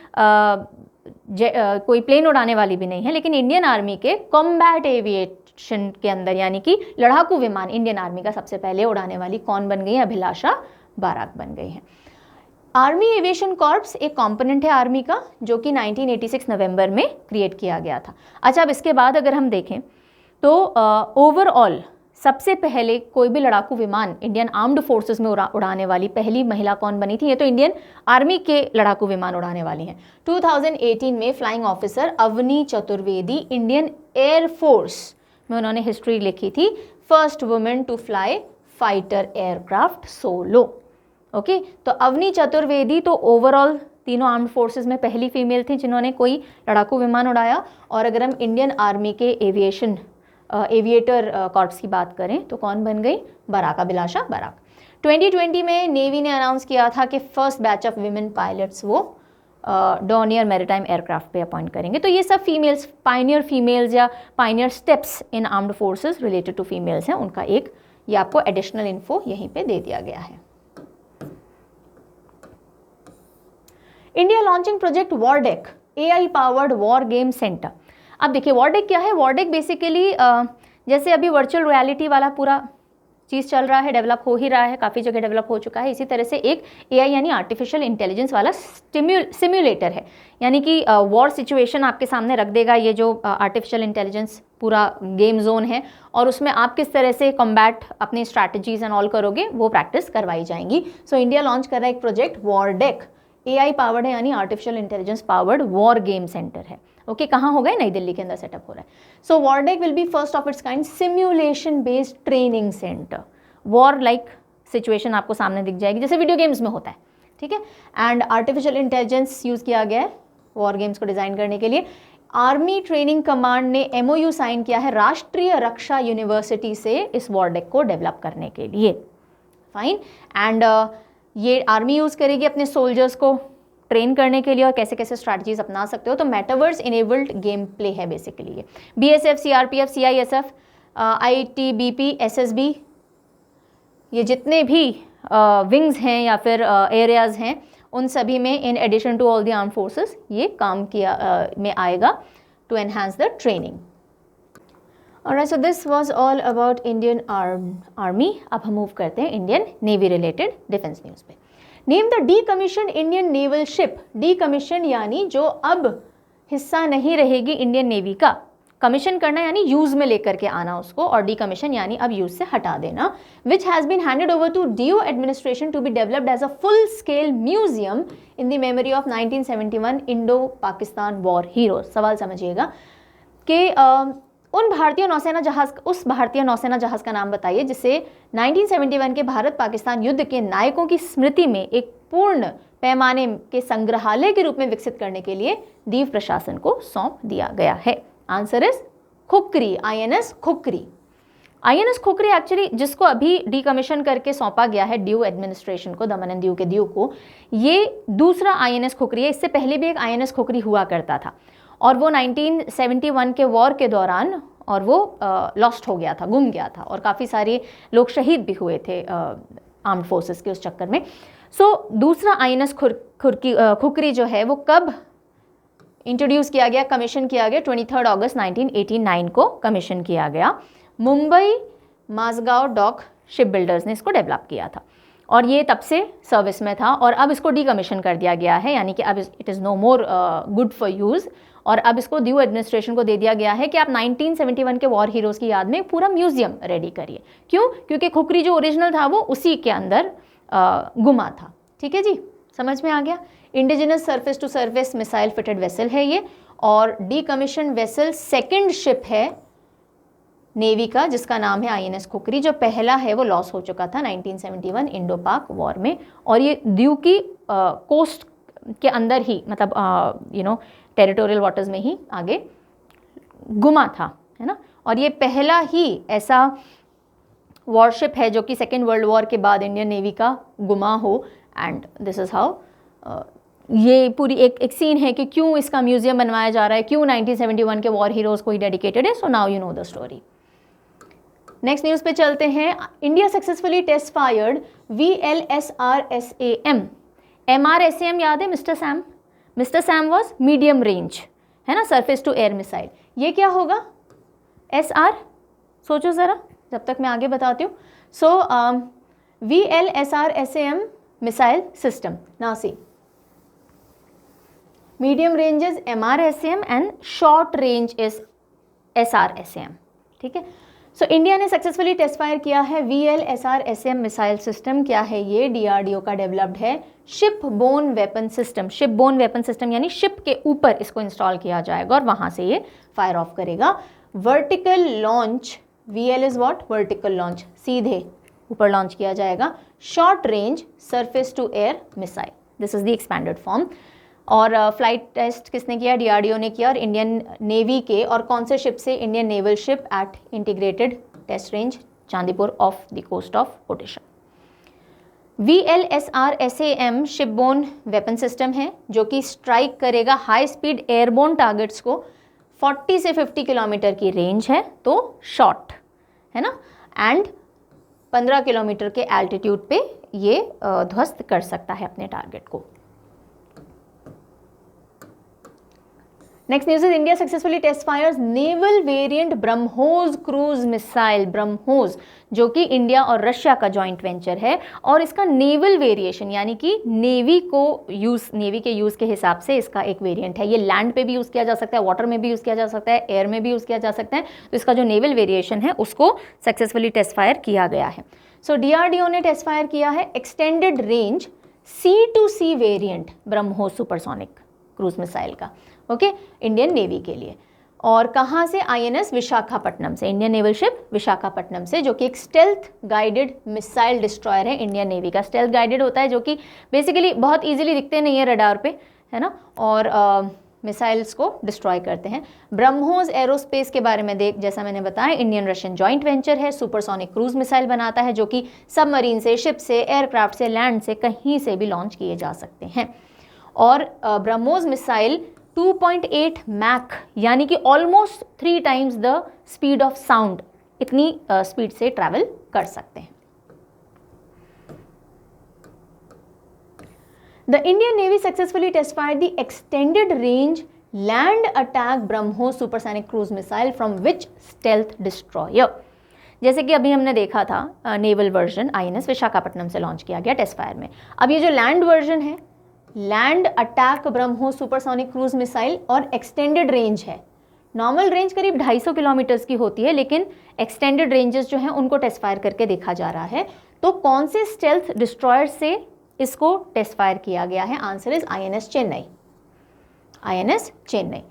कोई प्लेन उड़ाने वाली भी नहीं है, लेकिन इंडियन आर्मी के कॉम्बैट एविएशन के अंदर यानी कि लड़ाकू विमान इंडियन आर्मी का सबसे पहले उड़ाने वाली कौन बन गई है, अभिलाषा बाराक बन गई हैं। आर्मी एविएशन कॉर्प्स एक कंपोनेंट है आर्मी का जो कि 1986 नवंबर में क्रिएट किया गया था। अच्छा, अब इसके बाद अगर हम देखें तो ओवरऑल सबसे पहले कोई भी लड़ाकू विमान इंडियन आर्म्ड फोर्सेस में उड़ाने वाली पहली महिला कौन बनी थी, ये तो इंडियन आर्मी के लड़ाकू विमान उड़ाने वाली हैं। 2018 में flying officer Avani Chaturvedi Indian Air Force में उन्होंने हिस्ट्री लिखी थी, first women to fly fighter aircraft solo. Okay, तो अवनी चतुर्वेदी तो ओवरऑल तीनों आर्म्ड फोर्सेस में पहली फीमेल थी जिन्होंने कोई लड़ाकू विमान उड़ाया। और अगर हम इंडियन आर्मी के एविएटर कॉर्प्स की बात करें तो कौन बन गई, बराक, अभिलाषा बराक। 2020 में नेवी ने अनाउंस किया था कि first batch of women pilots वो डॉनियर मैरीटाइम एयरक्राफ्ट पे अपॉइंट करेंगे। तो ये सब फीमेल्स, पायनियर फीमेल्स या pioneer steps in armed forces related to females हैं, उनका एक ये आपको एडिशनल इन्फो यहीं पे दे दिया गया है। India launching project Wardec, AI powered war game centre. अब देखिए वॉरडेक क्या है, वॉरडेक बेसिकली जैसे अभी वर्चुअल रियलिटी वाला पूरा चीज़ चल रहा है, डेवलप हो ही रहा है, काफ़ी जगह डेवलप हो चुका है, इसी तरह से एक AI यानी आर्टिफिशियल इंटेलिजेंस वाला सिम्युलेटर है। यानी कि वॉर सिचुएशन आपके सामने रख देगा ये जो आर्टिफिशियल इंटेलिजेंस पूरा गेम जोन है, और उसमें आप किस तरह से कॉम्बैट अपनी स्ट्रैटेजीज एंड ऑल करोगे वो प्रैक्टिस करवाई जाएंगी। सो इंडिया लॉन्च कर रहा है एक प्रोजेक्ट वॉरडेक, AI पावर्ड है यानी artificial intelligence powered war game centre है। ओके, कहाँ होगा, नई दिल्ली के अंदर सेटअप हो रहा है। So Wardec will be first of its kind simulation based training centre. War like situation आपको सामने दिख जाएगी जैसे वीडियो गेम्स में होता है, ठीक है। एंड आर्टिफिशियल इंटेलिजेंस यूज़ किया गया है वॉर गेम्स को डिज़ाइन करने के लिए। आर्मी ट्रेनिंग कमांड ने MOU साइन किया है राष्ट्रीय रक्षा यूनिवर्सिटी से इस वॉरडेक को डेवलप करने के लिए। फाइन, एंड ये आर्मी यूज़ करेगी अपने सोल्जर्स को ट्रेन करने के लिए और कैसे कैसे स्ट्रैटेजीज अपना सकते हो। तो मेटावर्स इनेबल्ड गेम प्ले है बेसिकली ये। BSF, CRPF, CISF, ITBP, SSB, ये जितने भी विंग्स हैं या फिर एरियाज हैं उन सभी में in addition to all the arm forces ये काम किया में आएगा to enhance the training. Alright, so this was all about Indian army. अब हम मूव करते हैं Indian navy related defence news पे। Name the decommission Indian naval ship. Decommission यानी जो अब हिस्सा नहीं रहेगी इंडियन नेवी का, कमीशन करना यानी यूज में लेकर के आना उसको, और डीकमीशन यानी अब यूज से हटा देना। Which has been handed over to DO administration to be developed as a full scale museum in the memory of 1971 Indo Pakistan war heroes. सवाल समझिएगा कि उस भारतीय नौसेना जहाज का नाम बताइए जिसे 1971 के भारत पाकिस्तान युद्ध के नायकों की स्मृति में एक पूर्ण पैमाने के संग्रहालय के रूप में विकसित करने के लिए दीव प्रशासन को सौंप दिया गया है। Answer is khukri, INS khukri. INS khukri actually जिसको अभी डीकमीशन करके सौंपा गया है ड्यू एडमिनिस्ट्रेशन को, दमन एंड दीव के ड्यू को, ये दूसरा INS खुकरी है। इससे पहले भी एक INS खुकरी हुआ करता था और वो 1971 के वॉर के दौरान और वो लॉस्ट हो गया था, गुम गया था, और काफ़ी सारे लोग शहीद भी हुए थे आर्म्ड फोर्सेस के उस चक्कर में। सो दूसरा INS खुकरी जो है वो कब इंट्रोड्यूस किया गया, कमीशन किया गया, 23 अगस्त 1989 को कमीशन किया गया। Mumbai Mazagon dock ship builders ने इसको डेवलप किया था और ये तब से सर्विस में था और अब इसको डीकमीशन कर दिया गया है, यानी कि अब it is no more good for use, और अब इसको ड्यू एडमिनिस्ट्रेशन को दे दिया गया है कि आप 1971 के वॉर हीरोज़ की याद में पूरा म्यूजियम रेडी करिए। क्यों? क्योंकि खुकरी जो ओरिजिनल था वो उसी के अंदर गुमा था। ठीक है जी, समझ में आ गया। Indigenous surface to surface missile fitted vessel है ये, और डीकमीशन वेसल सेकंड शिप है नेवी का जिसका नाम है INS खुकरी। जो पहला है वो लॉस हो चुका था 1971 इंडो पाक वॉर में, और ये द्वीप की कोस्ट के अंदर ही, मतलब टेरिटोरियल वाटर्स में ही आगे गुमा था, है ना। और ये पहला ही ऐसा वॉरशिप है जो कि सेकेंड वर्ल्ड वॉर के बाद इंडियन नेवी का गुमा हो, एंड दिस इज़ हाउ ये पूरी एक सीन है कि क्यों इसका म्यूजियम बनवाया जा रहा है, क्यों 1971 के वॉर हीरोज़ को ही डेडिकेटेड है। So now you know the story. Next news पे चलते हैं। India successfully test fired VLSRSAM। MRSAM याद है mister Sam? Mister Sam was medium range, है ना, सरफेस टू एयर मिसाइल। ये क्या होगा? SR, सोचो ज़रा जब तक मैं आगे बताती हूँ। सो VLSRSAM missile system. Now see, medium range is MRSAM and short range is SRSAM, ठीक है। सो इंडिया ने सक्सेसफुली टेस्ट फायर किया है VLSRSAM मिसाइल सिस्टम। क्या है ये? DRDO का डेवलप्ड है ship bone weapon system. Ship bone weapon system यानी शिप के ऊपर इसको इंस्टॉल किया जाएगा और वहां से ये फायर ऑफ करेगा। Vertical launch, VL is what? Vertical launch, सीधे ऊपर लॉन्च किया जाएगा। Short range surface to air missile, this is the expanded form. और फ्लाइट टेस्ट किसने किया? DRDO ने किया। और इंडियन नेवी के और कौन से शिप से? Indian naval ship at integrated test range Chandipur off the coast of Odisha. VLSRSAM shipborne weapon system है जो कि स्ट्राइक करेगा हाई स्पीड एयरबोन टारगेट्स को। 40 से 50 किलोमीटर की रेंज है, तो शॉर्ट है ना, एंड 15 किलोमीटर के एल्टीट्यूड पे ये ध्वस्त कर सकता है अपने टारगेट को। Next news is India successfully test fires naval variant BrahMos cruise missile. BrahMos जो कि इंडिया और रशिया का जॉइंट वेंचर है, और इसका नेवल वेरिएशन यानी कि नेवी के यूज़ के हिसाब से इसका एक वेरिएंट है। ये लैंड पे भी यूज़ किया जा सकता है, वाटर में भी यूज़ किया जा सकता है, एयर में भी यूज़ किया जा सकता है। तो इसका जो नेवल वेरिएशन है उसको सक्सेसफुली टेस्ट फायर किया गया है। सो DRDO ने टेस्ट फायर किया है extended range C2C variant BrahMos supersonic cruise missile का, ओके, इंडियन नेवी के लिए। और कहाँ से? INS विशाखापट्टनम से, इंडियन नेवल शिप विशाखापट्टनम से, जो कि एक स्टेल्थ गाइडेड मिसाइल डिस्ट्रॉयर है इंडियन नेवी का। स्टेल्थ गाइडेड होता है जो कि बेसिकली बहुत इजीली दिखते नहीं है रडार पे, है ना, और मिसाइल्स को डिस्ट्रॉय करते हैं। ब्रह्मोस एरोस्पेस के बारे में जैसा मैंने बताया, इंडियन रशियन जॉइंट वेंचर है। सुपरसोनिक क्रूज मिसाइल बनाता है जो कि सबमरीन से, शिप से, एयरक्राफ्ट से, लैंड से, कहीं से भी लॉन्च किए जा सकते हैं। और ब्रह्मोस मिसाइल 2.8 मैक यानी कि almost 3 times the speed of sound, इतनी स्पीड से ट्रैवल कर सकते हैं। The Indian Navy successfully test fired the extended range land attack BrahMos supersonic cruise missile from which stealth destroyer. जैसे कि अभी हमने देखा था नेवल वर्जन INS विशाखापट्टनम से लॉन्च किया गया टेस्ट फायर में। अब ये जो लैंड वर्जन है, land attack BrahMos supersonic cruise missile, और एक्सटेंडेड रेंज है। नॉर्मल रेंज करीब 250 किलोमीटर्स की होती है, लेकिन एक्सटेंडेड रेंजेस जो हैं उनको टेस्ट फायर करके देखा जा रहा है। तो कौन से स्टेल्थ डिस्ट्रॉयर से इसको टेस्ट फायर किया गया है? Answer is INS Chennai, INS Chennai.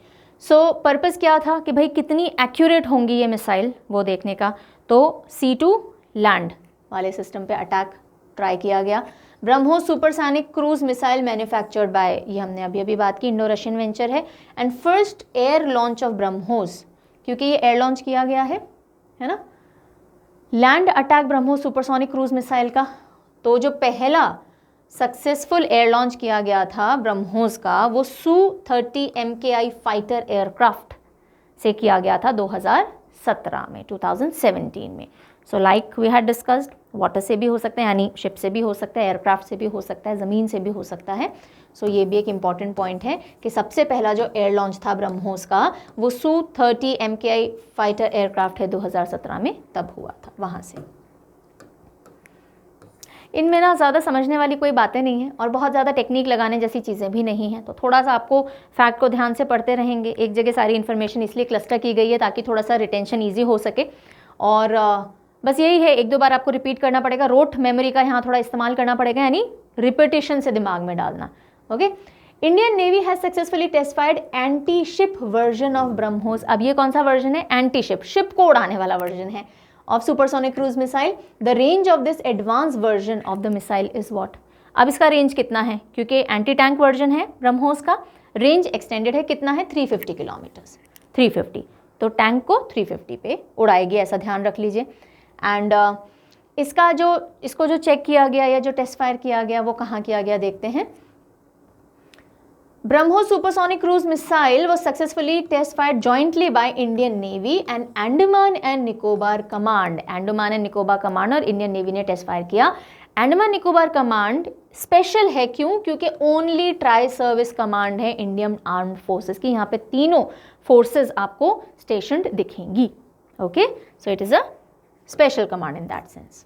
So purpose क्या था कि भाई कितनी एक्यूरेट होंगी ये मिसाइल वो देखने का। तो C2 लैंड वाले सिस्टम पे अटैक ट्राई किया गया। BrahMos supersonic cruise missile manufactured by, ये हमने अभी बात की, इंडो रशियन वेंचर है। And first air launch of BrahMos, क्योंकि ये एयर लॉन्च किया गया है ना, land attack BrahMos supersonic cruise missile का। तो जो पहला सक्सेसफुल एयर लॉन्च किया गया था ब्रह्मोस का, वो Su-30 MKI फाइटर एयरक्राफ्ट से किया गया था 2017 में, 2017 में। So like we had discussed, water से भी हो सकता है, यानी शिप से भी हो सकता है, एयरक्राफ्ट से भी हो सकता है, ज़मीन से भी हो सकता है। सो ये भी एक इम्पॉर्टेंट पॉइंट है कि सबसे पहला जो एयर लॉन्च था ब्रह्मोस का, वो Su-30 MKI फाइटर एयरक्राफ्ट है 2017 में, तब हुआ था वहाँ से। इनमें ना ज़्यादा समझने वाली कोई बातें नहीं हैं और बहुत ज़्यादा टेक्निक लगाने जैसी चीज़ें भी नहीं हैं। तो थोड़ा सा आपको फैक्ट को ध्यान से पढ़ते रहेंगे। एक जगह सारी इन्फॉर्मेशन इसलिए क्लस्टर की गई है ताकि थोड़ा सा रिटेंशन ईजी हो सके। और बस यही है, 1-2 बार आपको रिपीट करना पड़ेगा। रोट मेमोरी का यहाँ थोड़ा इस्तेमाल करना पड़ेगा, यानी रिपीटेशन से दिमाग में डालना। Okay, Indian Navy has successfully test fired anti ship version of BrahMos. अब ये कौन सा वर्जन है? एंटी शिप, शिप को उड़ाने वाला वर्जन है of supersonic cruise missile. The range of this advance version of the missile is what? अब इसका रेंज कितना है? क्योंकि एंटी टैंक वर्जन है ब्रह्मोस का, रेंज एक्सटेंडेड है, कितना है? 350 किलोमीटर्स, 350। तो टैंक को 350 पे उड़ाएगी, ऐसा ध्यान रख लीजिए। एंड इसको जो चेक किया गया या जो टेस्ट फायर किया गया वो कहाँ किया गया देखते हैं। BrahMos supersonic cruise missile was successfully test fired jointly by Indian Navy and Andaman and Nicobar Command. Andaman and Nicobar Command और Indian Navy ने टेस्ट फायर किया. अंडमान निकोबार कमांड स्पेशल है, क्यों? क्योंकि ओनली ट्राई सर्विस कमांड है इंडियन आर्म्ड फोर्सेस की. यहाँ पे तीनों फोर्सेस आपको स्टेशनड दिखेंगी. Okay, so it is a special command in that sense.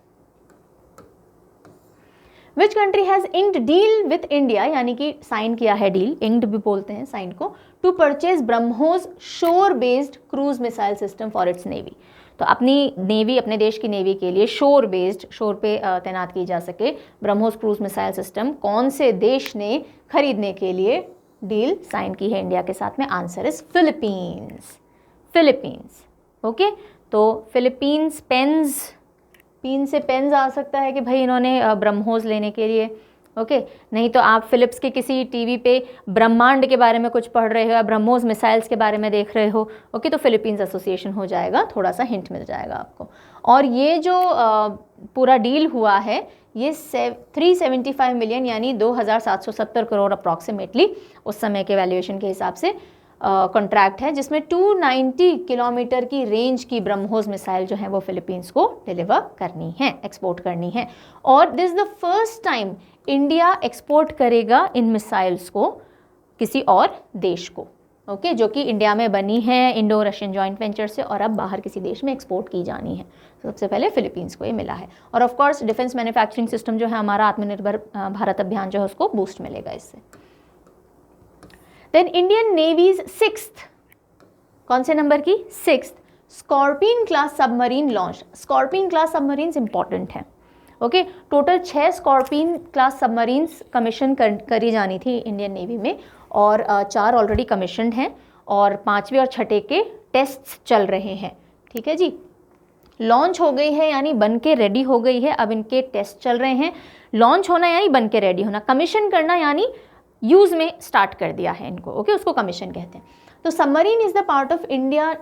Which country has inked deal with India, यानी कि साइन किया है डील, इंक्ड भी बोलते हैं साइन को, टू परचेज ब्रह्मोस शोर based cruise missile system for its navy. तो अपनी नेवी, अपने देश की नेवी के लिए शोर बेस्ड, शोर पे तैनात की जा सके ब्रह्मोस क्रूज मिसाइल सिस्टम कौन से देश ने खरीदने के लिए डील साइन की है इंडिया के साथ में? Answer is Philippines. Philippines. Okay, तो फिलीपींस पेन्स, पीन से पेन्स आ सकता है कि भाई इन्होंने ब्रह्मोस लेने के लिए. ओके, नहीं तो आप फिलिप्स के किसी टीवी पे ब्रह्मांड के बारे में कुछ पढ़ रहे हो या ब्रह्मोस मिसाइल्स के बारे में देख रहे हो. ओके, तो फिलीपींस एसोसिएशन हो जाएगा, थोड़ा सा हिंट मिल जाएगा आपको. और ये जो पूरा डील हुआ है ये 375 मिलियन यानी 2770 करोड़ अप्रॉक्सीमेटली उस समय के वैल्यूएशन के हिसाब से कॉन्ट्रैक्ट है, जिसमें 290 किलोमीटर की रेंज की ब्रह्मोस मिसाइल जो है वो फिलीपींस को डिलीवर करनी है, एक्सपोर्ट करनी है. और this is the first time India export करेगा इन मिसाइल्स को किसी और देश को. ओके, जो कि इंडिया में बनी है इंडो रशियन जॉइंट वेंचर से और अब बाहर किसी देश में एक्सपोर्ट की जानी है. सबसे पहले फिलीपींस को ये मिला है. और of course defence manufacturing system जो है हमारा, आत्मनिर्भर भारत अभियान जो है उसको बूस्ट मिलेगा इससे. देन इंडियन नेवीज 6th, कौन से नंबर की? 6th Scorpene class submarine launch. Scorpene class submarines important है. Okay, total 6 Scorpene class submarines commission करी जानी थी इंडियन नेवी में और 4 ऑलरेडी कमीशनड हैं और 5वें और 6ठे के टेस्ट्स चल रहे हैं. ठीक है जी, लॉन्च हो गई है यानी बन के रेडी हो गई है, अब इनके टेस्ट चल रहे हैं. लॉन्च होना यानी बन के रेडी होना, कमीशन करना यानी यूज़ में स्टार्ट कर दिया है इनको. ओके, उसको कमीशन कहते हैं. तो submarine is the part of India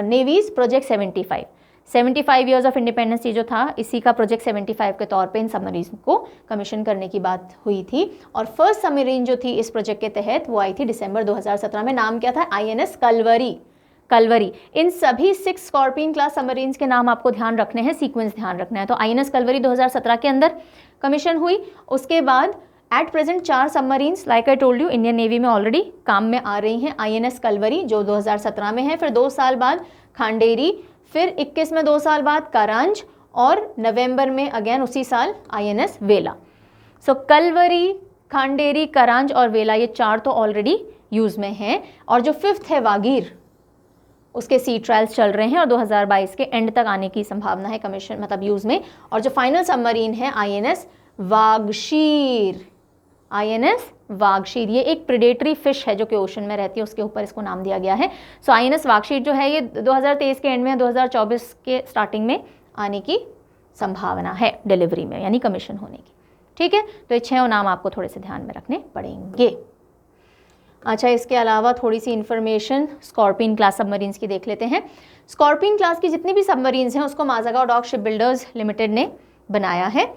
navy's project 75 years of independence, ये जो था इसी का प्रोजेक्ट 75 के तौर पे इन सबमरीन को कमीशन करने की बात हुई थी. और फर्स्ट सबमरीन जो थी इस प्रोजेक्ट के तहत वो आई थी दिसंबर 2017 में. नाम क्या था? INS कलवरी. कलवरी. इन सभी 6 स्कॉर्पियन क्लास सबमरीन्स के नाम आपको ध्यान रखने हैं, सीक्वेंस ध्यान रखना है. तो INS कलवरी 2017 के अंदर कमीशन हुई. उसके बाद at present 4 submarines like I told you Indian Navy में ऑलरेडी काम में आ रही हैं. INS कलवरी जो 2017 में है, फिर 2 साल बाद खांडेरी, फिर 21 में 2 साल बाद करांज और नवंबर में अगेन उसी साल INS वेला. सो कलवरी, खांडेरी, करांज और वेला ये 4 तो ऑलरेडी यूज़ में हैं. और जो 5th है वागीर, उसके सी ट्रायल्स चल रहे हैं और 2022 के एंड तक आने की संभावना है कमीशन मतलब यूज़ में. और जो फाइनल सबमरीन है INS वागशीर. INS वागशीर ये एक प्रेडेटरी फिश है जो कि ओशन में रहती है, उसके ऊपर इसको नाम दिया गया है. सो INS वागशीर जो है ये 2023 के एंड में 2024 के स्टार्टिंग में आने की संभावना है डिलीवरी में यानी कमीशन होने की. ठीक है, तो ये 6 नाम आपको थोड़े से ध्यान में रखने पड़ेंगे. अच्छा, इसके अलावा थोड़ी सी इन्फॉर्मेशन स्कॉर्पियन क्लास सबमरीन्स की देख लेते हैं. स्कॉर्पियन क्लास की जितनी भी सबमरीन्स हैं उसको माज़ागांव डॉक शिप बिल्डर्स लिमिटेड ने बनाया है.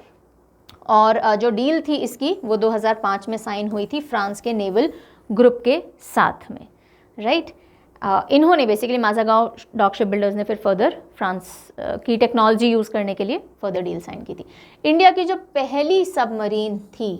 और जो डील थी इसकी वो 2005 में साइन हुई थी फ्रांस के नेवल ग्रुप के साथ में. राइट, इन्होंने बेसिकली माज़ागांव डॉक शिप बिल्डर्स ने फिर फर्दर फ्रांस की टेक्नोलॉजी यूज़ करने के लिए फर्दर डील साइन की थी. इंडिया की जो पहली सबमरीन थी,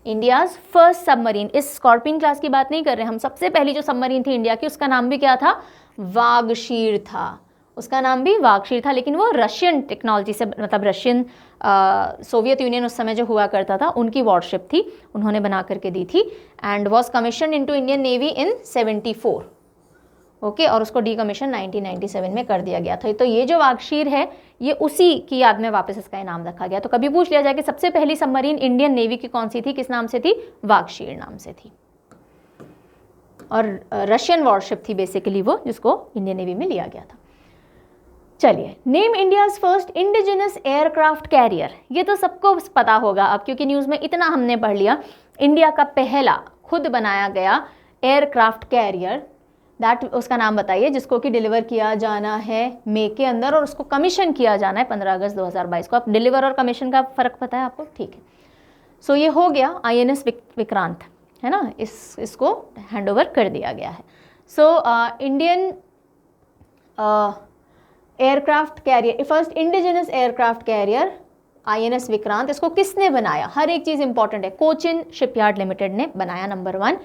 इंडियाज़ फर्स्ट सबमरीन, इस स्कॉर्पियन क्लास की बात नहीं कर रहे हम, सबसे पहली जो सबमरीन थी इंडिया की उसका नाम भी क्या था? वागशीर था. उसका नाम भी वागशीर था, लेकिन वो रशियन टेक्नोलॉजी से मतलब रशियन सोवियत यूनियन उस समय जो हुआ करता था उनकी वॉरशिप थी, उन्होंने बना करके दी थी. And was commission into Indian navy in 74. Okay, और उसको डीकमीशन 1997 में कर दिया गया था. तो ये जो वागशीर है ये उसी की याद में वापस इसका नाम रखा गया. तो कभी पूछ लिया जाए कि सबसे पहली सबमरीन इंडियन नेवी की कौन सी थी, किस नाम से थी? वागशीर नाम से थी. और रशियन वॉरशिप थी बेसिकली वो, जिसको इंडियन नेवी में लिया गया था. चलिए, name India's first indigenous aircraft carrier. ये तो सबको पता होगा अब, क्योंकि न्यूज़ में इतना हमने पढ़ लिया. इंडिया का पहला खुद बनाया गया एयरक्राफ्ट कैरियर, दैट उसका नाम बताइए, जिसको कि डिलीवर किया जाना है मई के अंदर और उसको कमीशन किया जाना है 15 अगस्त 2022 को. अब डिलीवर और कमीशन का फ़र्क पता है आपको? ठीक है. सो ये हो गया INS विक्रांत. है ना, इसको हैंड ओवर कर दिया गया है। So Indian aircraft carrier, first indigenous aircraft carrier INS Vikrant, इसको किसने बनाया? हर एक चीज़ इंपॉर्टेंट है। कोचिन शिपयार्ड लिमिटेड ने बनाया, नंबर 1।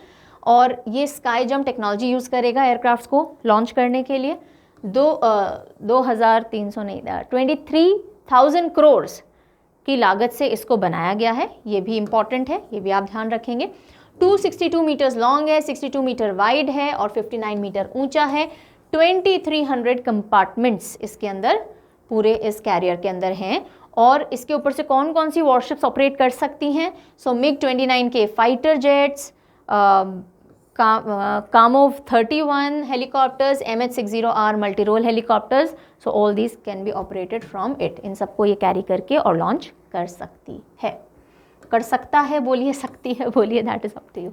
और ये स्काई जंप टेक्नोलॉजी यूज़ करेगा एयरक्राफ्ट को लॉन्च करने के लिए। 23,000 करोड़ की लागत से इसको बनाया गया है, ये भी इंपॉर्टेंट है, ये भी आप ध्यान रखेंगे। 262 मीटर्स लॉन्ग है, 62 मीटर वाइड है और 59 मीटर ऊंचा है। 2300 कंपार्टमेंट्स इसके अंदर, पूरे इस कैरियर के अंदर हैं। और इसके ऊपर से कौन कौन सी वॉरशिप्स ऑपरेट कर सकती हैं? सो MiG-29 के fighter jets, Kamov 31 helicopters, MH-60R multi role helicopters, so all these can be operated from it. इन सबको ये कैरी करके और लॉन्च कर सकती है, कर सकता है बोलिए, सकती है बोलिए, that is up to you.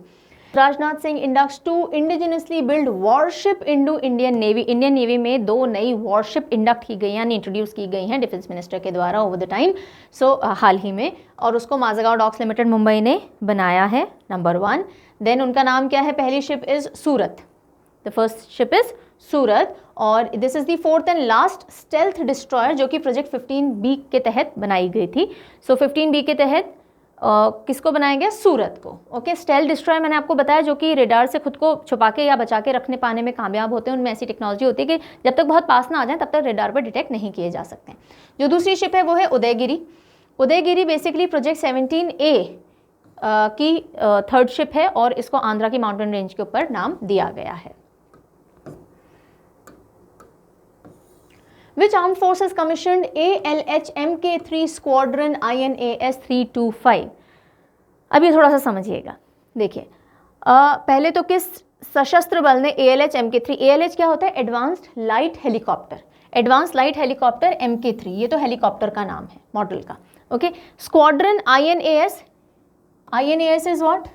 Rajnath Singh inducts 2 indigenously build warship into Indian Navy. Indian Navy में 2 नई वॉरशिप इंडक्ट की गई यानी इंट्रोड्यूस की गई हैं डिफेंस मिनिस्टर के द्वारा ओवर द टाइम, हाल ही में। और उसको माज़गांव डॉक्स लिमिटेड मुंबई ने बनाया है, नंबर 1। देन उनका नाम क्या है? पहली ship is Surat, the first ship is Surat. और this is the 4th and last stealth destroyer जो कि प्रोजेक्ट 15B के तहत बनाई गई थी। सो 15B के तहत किसको बनाया गया? सूरत को। ओके, स्टेल्थ डिस्ट्रॉयर मैंने आपको बताया जो कि रेडार से खुद को छुपा के या बचा के रखने पाने में कामयाब होते हैं। उनमें ऐसी टेक्नोलॉजी होती है कि जब तक बहुत पास ना आ जाए तब तक रेडार पर डिटेक्ट नहीं किए जा सकते हैं। जो दूसरी शिप है वो है Udayagiri. Udayagiri basically project 17A की 3rd शिप है और इसको आंध्रा की माउंटेन रेंज के ऊपर नाम दिया गया है। Which armed forces commissioned ALH MK3 Squadron INAS 325? अभी थोड़ा सा समझिएगा, देखिए पहले तो किस सशस्त्र बल ने ALH MK3, ALH क्या होता है? Advanced light helicopter, advance light helicopter MK3, ये तो हेलीकॉप्टर का नाम है, मॉडल का। Okay, squadron INAS, INAS is what?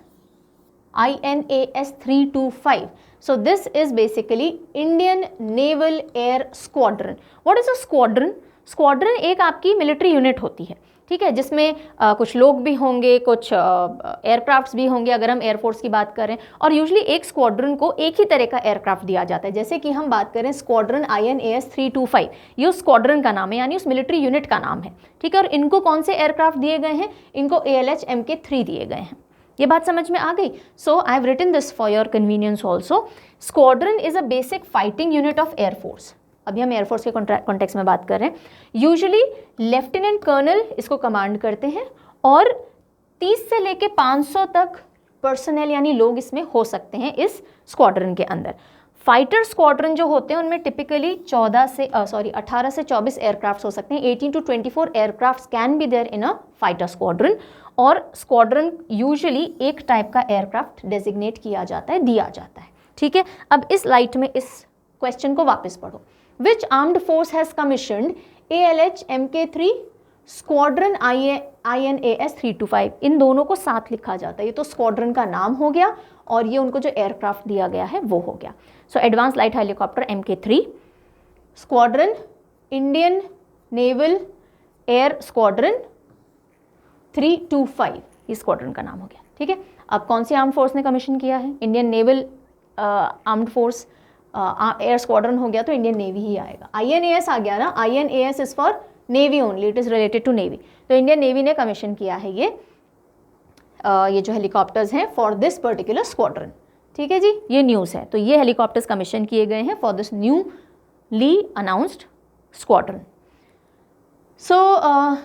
INAS 325. So this is basically Indian Naval Air Squadron. What is a squadron? Squadron एक आपकी मिलिट्री यूनिट होती है, ठीक है, जिसमें कुछ लोग भी होंगे, कुछ एयरक्राफ्ट्स भी होंगे अगर हम एयरफोर्स की बात करें। और यूजुअली एक स्क्वाड्रन को एक ही तरह का एयरक्राफ्ट दिया जाता है। जैसे कि हम बात करें स्क्वाड्रन INAS 325, ये उस स्क्वाड्रन का नाम है यानी उस मिलिट्री यूनिट का नाम है, ठीक है। और इनको कौन से एयरक्राफ्ट दिए गए हैं? इनको ALH MK3 दिए गए हैं। ये बात समझ में आ गई? So I have written this for your convenience also. Squadron is a basic fighting unit of air force. अभी हम एयरफोर्स के कॉन्टेक्स्ट में बात कर रहे हैं। यूजुअली लेफ्टिनेंट कर्नल इसको कमांड करते हैं और 30 से लेके 500 तक पर्सनल यानी लोग इसमें हो सकते हैं इस स्क्वाड्रन के अंदर। फाइटर स्क्वाड्रन जो होते हैं उनमें टिपिकली 18 से 24 एयरक्राफ्ट हो सकते हैं। 18 to 24 aircraft can be there in a fighter squadron. और स्क्वाड्रन यूजुअली एक टाइप का एयरक्राफ्ट डेजिग्नेट किया जाता है, दिया जाता है, ठीक है। अब इस लाइट में इस क्वेश्चन को वापस पढ़ो। Which armed force has commissioned ALH MK3 squadron INAS 325? इन दोनों को साथ लिखा जाता है। ये तो स्क्वाड्रन का नाम हो गया और ये उनको जो एयरक्राफ्ट दिया गया है वो हो गया। So advance light helicopter MK3 squadron, Indian naval air squadron 325, ये स्क्वाड्रन का नाम हो गया, ठीक है। अब कौन सी आर्म फोर्स ने कमीशन किया है? Indian naval armed force air squadron हो गया तो इंडियन नेवी ही आएगा। INAS आ गया ना, INAS is for navy only, it is related to navy. तो इंडियन नेवी ने कमीशन किया है ये जो हेलीकॉप्टर्स हैं फॉर दिस पर्टिकुलर स्क्वाड्रन, ठीक है जी। ये न्यूज़ है, तो ये हेलीकॉप्टर्स कमीशन किए गए हैं for this newly announced squadron. So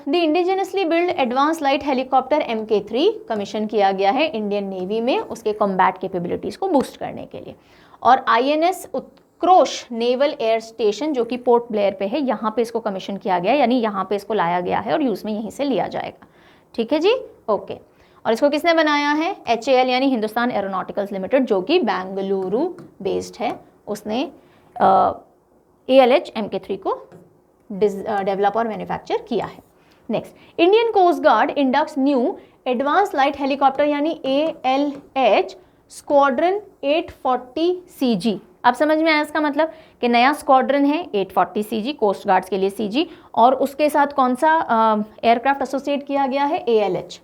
the indigenously build advance light helicopter MK3 commission किया गया है इंडियन नेवी में उसके कॉम्बैट कैपेबिलिटीज़ को बूस्ट करने के लिए। और INS उत्कृष्ट नेवल एयर स्टेशन जो कि पोर्ट ब्लेयर पे है, यहाँ पे इसको कमीशन किया गया, यानी यहाँ पे इसको लाया गया है और यूज़ में यहीं से लिया जाएगा, ठीक है जी, ओके। और इसको किसने बनाया है? HAL यानी हिंदुस्तान एरोनॉटिकल्स लिमिटेड जो कि बेंगलुरु बेस्ड है, उसने ALH MK3 को डेवलप और मैन्युफैक्चर किया है। Next, Indian Coast Guard inducts new advance light helicopter यानी ALH स्क्वाड्रन 840 CG। अब समझ में आया इसका मतलब कि नया स्क्वाड्रन है 840 CG, कोस्ट गार्ड्स के लिए CG, और उसके साथ कौन सा एयरक्राफ्ट एसोसिएट किया गया है? ALH,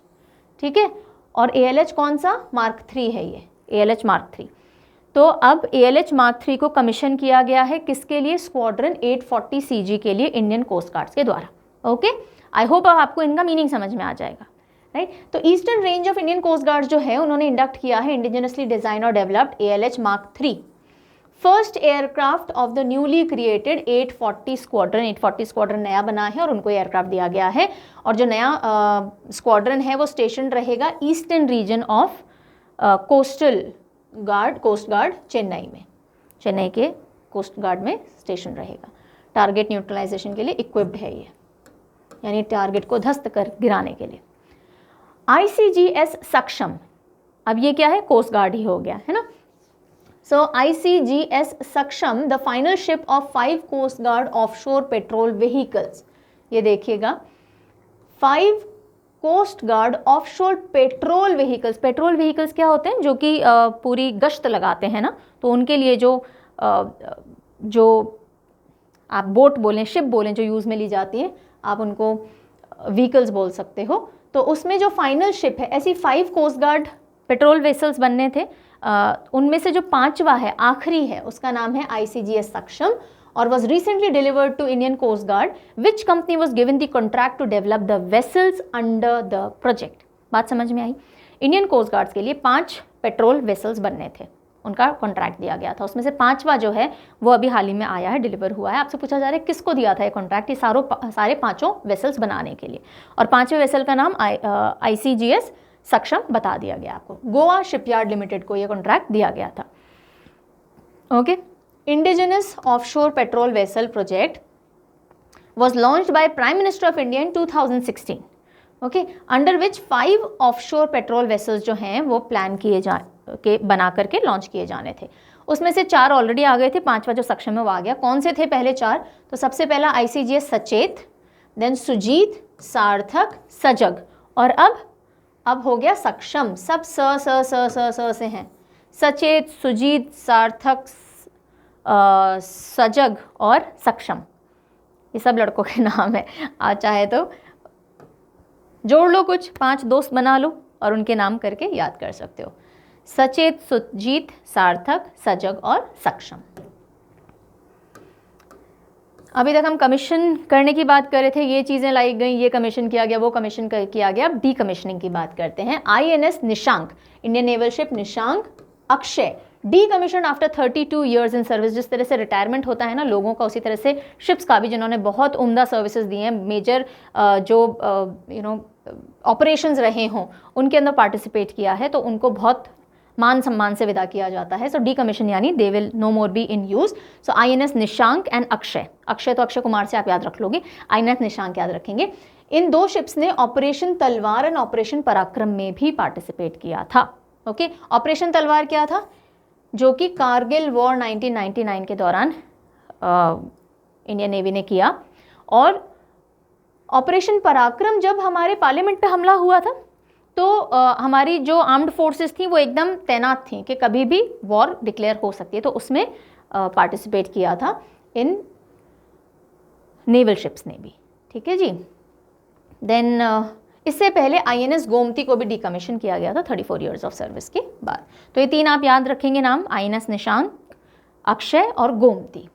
ठीक है। और ALH कौन सा, मार्क 3 है ये, ALH मार्क 3। तो अब ALH मार्क 3 को कमीशन किया गया है किसके लिए, स्क्वाड्रन 840 CG के लिए इंडियन कोस्ट गार्ड्स के द्वारा। ओके, आई होप अब आपको इनका मीनिंग समझ में आ जाएगा, राइट। तो eastern range of Indian Coast Guard जो है उन्होंने इंडक्ट किया है इंडिजिनसली डिजाइन और developed ALH mark 3, first aircraft of the newly created 840 squadron. 840 squadron नया बना है और उनको एयरक्राफ्ट दिया गया है, और जो नया स्क्वाड्रन है वो स्टेशन रहेगा eastern region of coastal guard, coast guard Chennai में, चेन्नई के कोस्ट गार्ड में स्टेशन रहेगा। टारगेट न्यूट्रलाइजेशन के लिए इक्विप्ड है ये, यानी टारगेट को ध्वस्त कर गिराने के लिए। ICGS सक्षम, अब ये क्या है, कोस्ट गार्ड ही हो गया है ना। So ICGS Saksham the final ship of 5 coast guard offshore patrol vehicles. ये देखिएगा, 5 coast guard offshore patrol vehicles. Patrol vehicles क्या होते हैं, जो कि पूरी गश्त लगाते हैं ना, तो उनके लिए जो आप बोट बोलें, शिप बोलें, जो यूज़ में ली जाती हैं, आप उनको व्हीकल्स बोल सकते हो। तो उसमें जो फाइनल शिप है, ऐसी 5 कोस्ट गार्ड पेट्रोल वेसल्स बनने थे, उनमें से जो 5वां है, आखिरी है, उसका नाम है ICGS सक्षम और was recently delivered to Indian Coast Guard, which company was given the contract to develop the vessels under the project। बात समझ में आई। इंडियन कोस्ट गार्ड्स के लिए 5 पेट्रोल वेसल्स बनने थे, उनका कॉन्ट्रैक्ट दिया गया था। उसमें से 5वां जो है वो अभी हाल ही में आया है, डिलीवर हुआ है। आपसे पूछा जा रहा है किसको दिया था ये कॉन्ट्रैक्ट, ये सारे 5 वेसल्स बनाने के लिए, और 5वें वेसल का नाम ICGS सक्षम बता दिया गया आपको। गोवा शिपयार्ड लिमिटेड को ये कॉन्ट्रैक्ट दिया गया था। Okay, Indigenous offshore petrol vessel project was launched by Prime Minister of India in 2016, okay, under which 5 offshore petrol vessels जो हैं वो प्लान के बना करके लॉन्च किए जाने थे। उसमें से 4 ऑलरेडी आ गए थे, 5वां जो सक्षम है वो आ गया। कौन से थे पहले 4? तो सबसे पहला ICGS सचेत, देन सुजीत, सार्थक, सजग, और अब हो गया सक्षम। सब स से हैं, सचेत, सुजीत, सार्थक, सजग और सक्षम, ये सब लड़कों के नाम है। आज चाहे तो जोड़ लो, कुछ 5 दोस्त बना लो और उनके नाम करके याद कर सकते हो। सचेत, सुजीत, सार्थक, सजग और सक्षम। अभी तक हम कमीशन करने की बात कर रहे थे, ये चीज़ें लाई गई, ये कमीशन किया गया, वो कमीशन किया गया। अब डी कमीशनिंग की बात करते हैं। INS Nishank, Indian naval ship Nishank Akshay, D commission after 32 years in service. जिस तरह से रिटायरमेंट होता है ना लोगों का, उसी तरह से शिप्स का भी, जिन्होंने बहुत उम्दा सर्विसेज दी हैं, मेजर जो ऑपरेशंस रहे हों उनके अंदर पार्टिसिपेट किया है, तो उनको बहुत मान सम्मान से विदा किया जाता है। सो डी कमीशन यानी they will no more be in use. So INS Nishank and Akshay, Akshay तो अक्षय कुमार से आप याद रख लोगे, INS निशांक याद रखेंगे। इन 2 शिप्स ने ऑपरेशन तलवार एंड ऑपरेशन पराक्रम में भी पार्टिसिपेट किया था। ओके, ऑपरेशन तलवार क्या था, जो कि कारगिल वॉर 1999 के दौरान इंडियन नेवी ने किया, और ऑपरेशन पराक्रम जब हमारे पार्लियामेंट पे हमला हुआ था तो हमारी जो आर्म्ड फोर्सेस थी वो एकदम तैनात थी कि कभी भी वॉर डिक्लेयर हो सकती है, तो उसमें पार्टिसिपेट किया था इन नेवल शिप्स ने भी। ठीक है जी। देन इससे पहले INS गोमती को भी डिकमीशन किया गया था 34 ईयर्स ऑफ सर्विस के बाद। तो ये 3 आप याद रखेंगे नाम, INS निशांक, अक्षय और Gomti.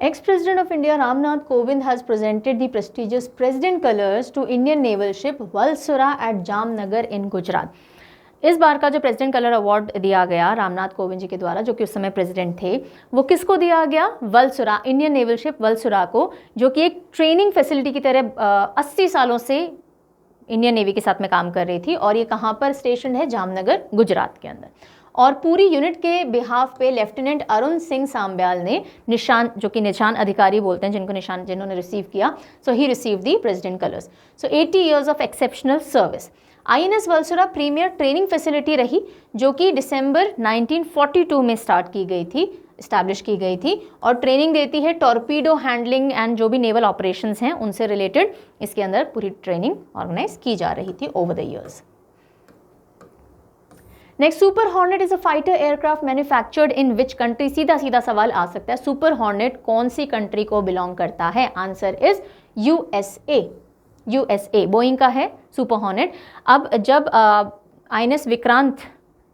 Ex-President of India Ramnath Kovind has presented the prestigious President Colors to Indian naval ship Valsura at Jamnagar in Gujarat। इस बार का जो प्रेसिडेंट कलर अवार्ड दिया गया रामनाथ कोविंद जी के द्वारा, जो कि उस समय प्रेसिडेंट थे, वो किसको दिया गया? Valsura, Indian naval ship Valsura को, जो कि एक ट्रेनिंग फैसिलिटी की तरह 80 सालों से इंडियन नेवी के साथ में काम कर रही थी, और ये कहाँ पर स्टेशन है? जामनगर, गुजरात के अंदर। और पूरी यूनिट के बिहाफ पे लेफ्टिनेंट अरुण सिंह सांब्याल ने निशान, जो कि निशान अधिकारी बोलते हैं जिनको निशान, जिन्होंने रिसीव किया, so he receive the president colours. So 80 years of exceptional service. INS Valsura premier training facility रही, जो कि दिसंबर 1942 में स्टार्ट की गई थी, इस्टेब्लिश की गई थी, और ट्रेनिंग देती है टॉर्पीडो हैंडलिंग एंड जो भी नेवल ऑपरेशंस हैं उनसे रिलेटेड इसके अंदर पूरी ट्रेनिंग ऑर्गेनाइज की जा रही थी over the years. Next, super hornet is a fighter aircraft manufactured in which country? सीधा सीधा सवाल आ सकता है, सुपर हॉर्नेट कौन सी कंट्री को बिलोंग करता है? Answer is USA। USA, Boeing का है सुपर हॉर्नेट। अब जब INS विक्रांत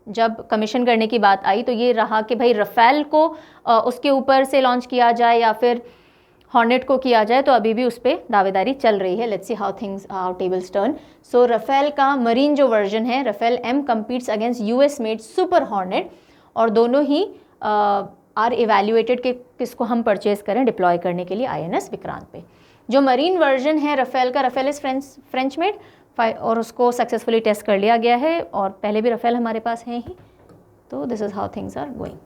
जब कमीशन करने की बात आई तो ये रहा कि भाई रफेल को उसके ऊपर से लॉन्च किया जाए या फिर हॉर्नेट को किया जाए, तो अभी भी उस पर दावेदारी चल रही है। Let's see how tables turn. So Rafale का मरीन जो वर्जन है, Rafale M competes against US made Super Hornet, और दोनों ही आर इवेल्युएटेड कि किसको हम परचेज करें डिप्लॉय करने के लिए INS विक्रांत पे। जो मरीन वर्जन है रफेल का, रफेल इज़ फ्रेंच मेड और उसको सक्सेसफुली टेस्ट कर लिया गया है, और पहले भी रफेल हमारे पास है ही। तो this is how things are going.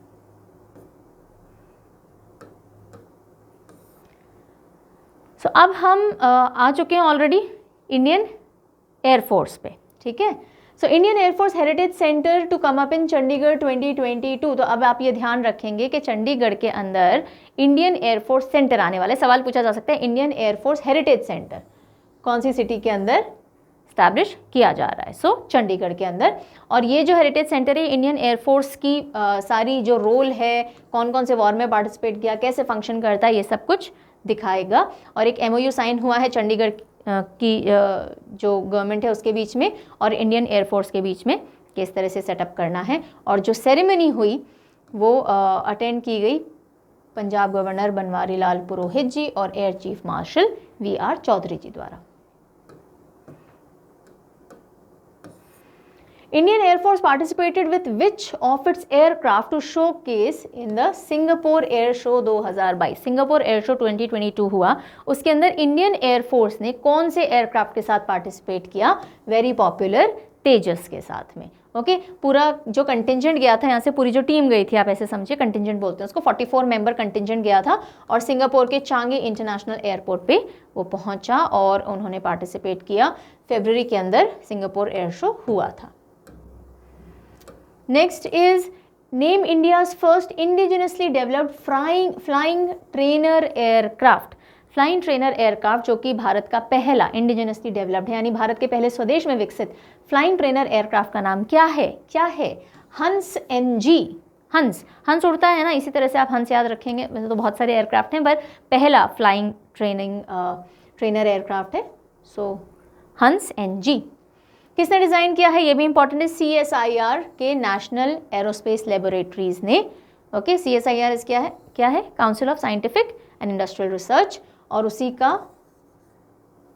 So अब हम आ चुके हैं ऑलरेडी इंडियन एयरफोर्स पे, ठीक है। So Indian Air Force heritage centre to come up in Chandigarh 2022। तो अब आप ये ध्यान रखेंगे कि चंडीगढ़ के अंदर इंडियन एयरफोर्स सेंटर आने वाले। सवाल पूछा जा सकता है इंडियन एयरफोर्स हेरिटेज सेंटर कौन सी सिटी के अंदर स्टैब्लिश किया जा रहा है। सो चंडीगढ़ के अंदर। और ये जो हेरिटेज सेंटर है इंडियन एयरफोर्स की सारी जो रोल है, कौन कौन से वॉर में पार्टिसिपेट किया, कैसे फंक्शन करता है, ये सब कुछ दिखाएगा। और एक MOU साइन हुआ है चंडीगढ़ की जो गवर्नमेंट है उसके बीच में और इंडियन एयरफोर्स के बीच में किस तरह से सेटअप करना है। और जो सेरेमनी हुई वो अटेंड की गई पंजाब गवर्नर बनवारी लाल पुरोहित जी और air chief marshal VR Chaudhari ji द्वारा। Indian Air Force participated with which of its aircraft to showcase in the Singapore Air Show 2022? Singapore air show 2022 हुआ, उसके अंदर इंडियन एयरफोर्स ने कौन से एयरक्राफ्ट के साथ पार्टिसिपेट किया? वेरी पॉपुलर तेजस के साथ में। ओके, पूरा जो कंटिजेंट गया था यहाँ से, पूरी जो टीम गई थी, आप ऐसे समझिए कंटिजेंट बोलते हैं उसको, 44 मेंबर कंटिजेंट गया था और सिंगापुर के चांगी इंटरनेशनल एयरपोर्ट पे वो पहुंचा और उन्होंने पार्टिसिपेट किया। फरवरी के अंदर सिंगापुर एयर शो हुआ था। Next is name India's first indigenously developed flying trainer aircraft। Flying trainer aircraft जो कि भारत का पहला इंडिजिनसली डेवलप्ड है, यानी भारत के पहले स्वदेश में विकसित फ्लाइंग ट्रेनर एयरक्राफ्ट का नाम क्या है? क्या है? हंस NG। हंस उड़ता है ना, इसी तरह से आप हंस याद रखेंगे। वैसे तो बहुत सारे एयरक्राफ्ट हैं पर पहला फ्लाइंग ट्रेनर एयरक्राफ्ट है। सो हंस NG। किसने डिज़ाइन किया है? ये भी इंपॉर्टेंट है। CSIR के नेशनल एरोस्पेस लेबोरेटरीज ने। ओके, CSIR क्या है? Council of scientific and industrial research, और उसी का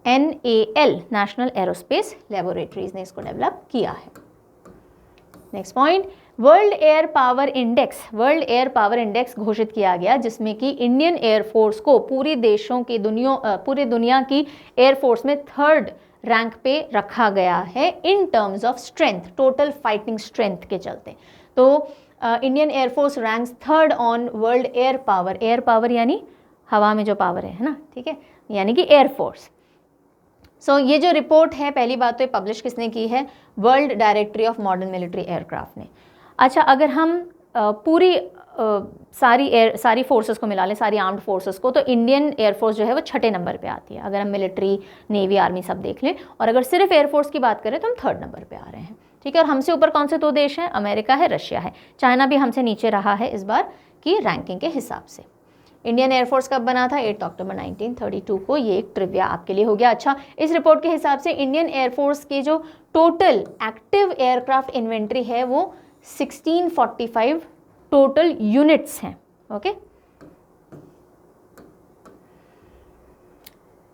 NAL नेशनल एरोस्पेस लेबोरेटरीज ने इसको डेवलप किया है। Next point, world air power index घोषित किया गया, जिसमें कि इंडियन एयरफोर्स को पूरी दुनिया की एयरफोर्स में 3rd रैंक पे रखा गया है in terms of strength, total fighting strength के चलते। तो Indian air force ranks 3rd on world air power यानी हवा में जो पावर है ना, ठीक है, यानी कि एयरफोर्स। सो ये जो रिपोर्ट है, पहली बात तो ये पब्लिश किसने की है? World directory of modern military aircraft ने। अच्छा, अगर हम पूरी सारी फोर्सेस को मिला लें, सारी आर्म्ड फोर्सेस को, तो इंडियन एयरफोर्स जो है वो 6ठे नंबर पे आती है। अगर हम मिलिट्री, नेवी, आर्मी सब देख लें, और अगर सिर्फ एयरफोर्स की बात करें तो हम 3rd नंबर पे आ रहे हैं, ठीक है। और हमसे ऊपर कौन से 2 देश हैं? अमेरिका है, रशिया है। चाइना भी हमसे नीचे रहा है इस बार की रैंकिंग के हिसाब से। इंडियन एयरफोर्स कब बना था? 8 अक्टूबर 1932 को। ये एक ट्रिविया आपके लिए हो गया। अच्छा, इस रिपोर्ट के हिसाब से इंडियन एयरफोर्स की जो टोटल एक्टिव एयरक्राफ्ट इन्वेंट्री है वो 1645 टोटल यूनिट्स हैं। Okay,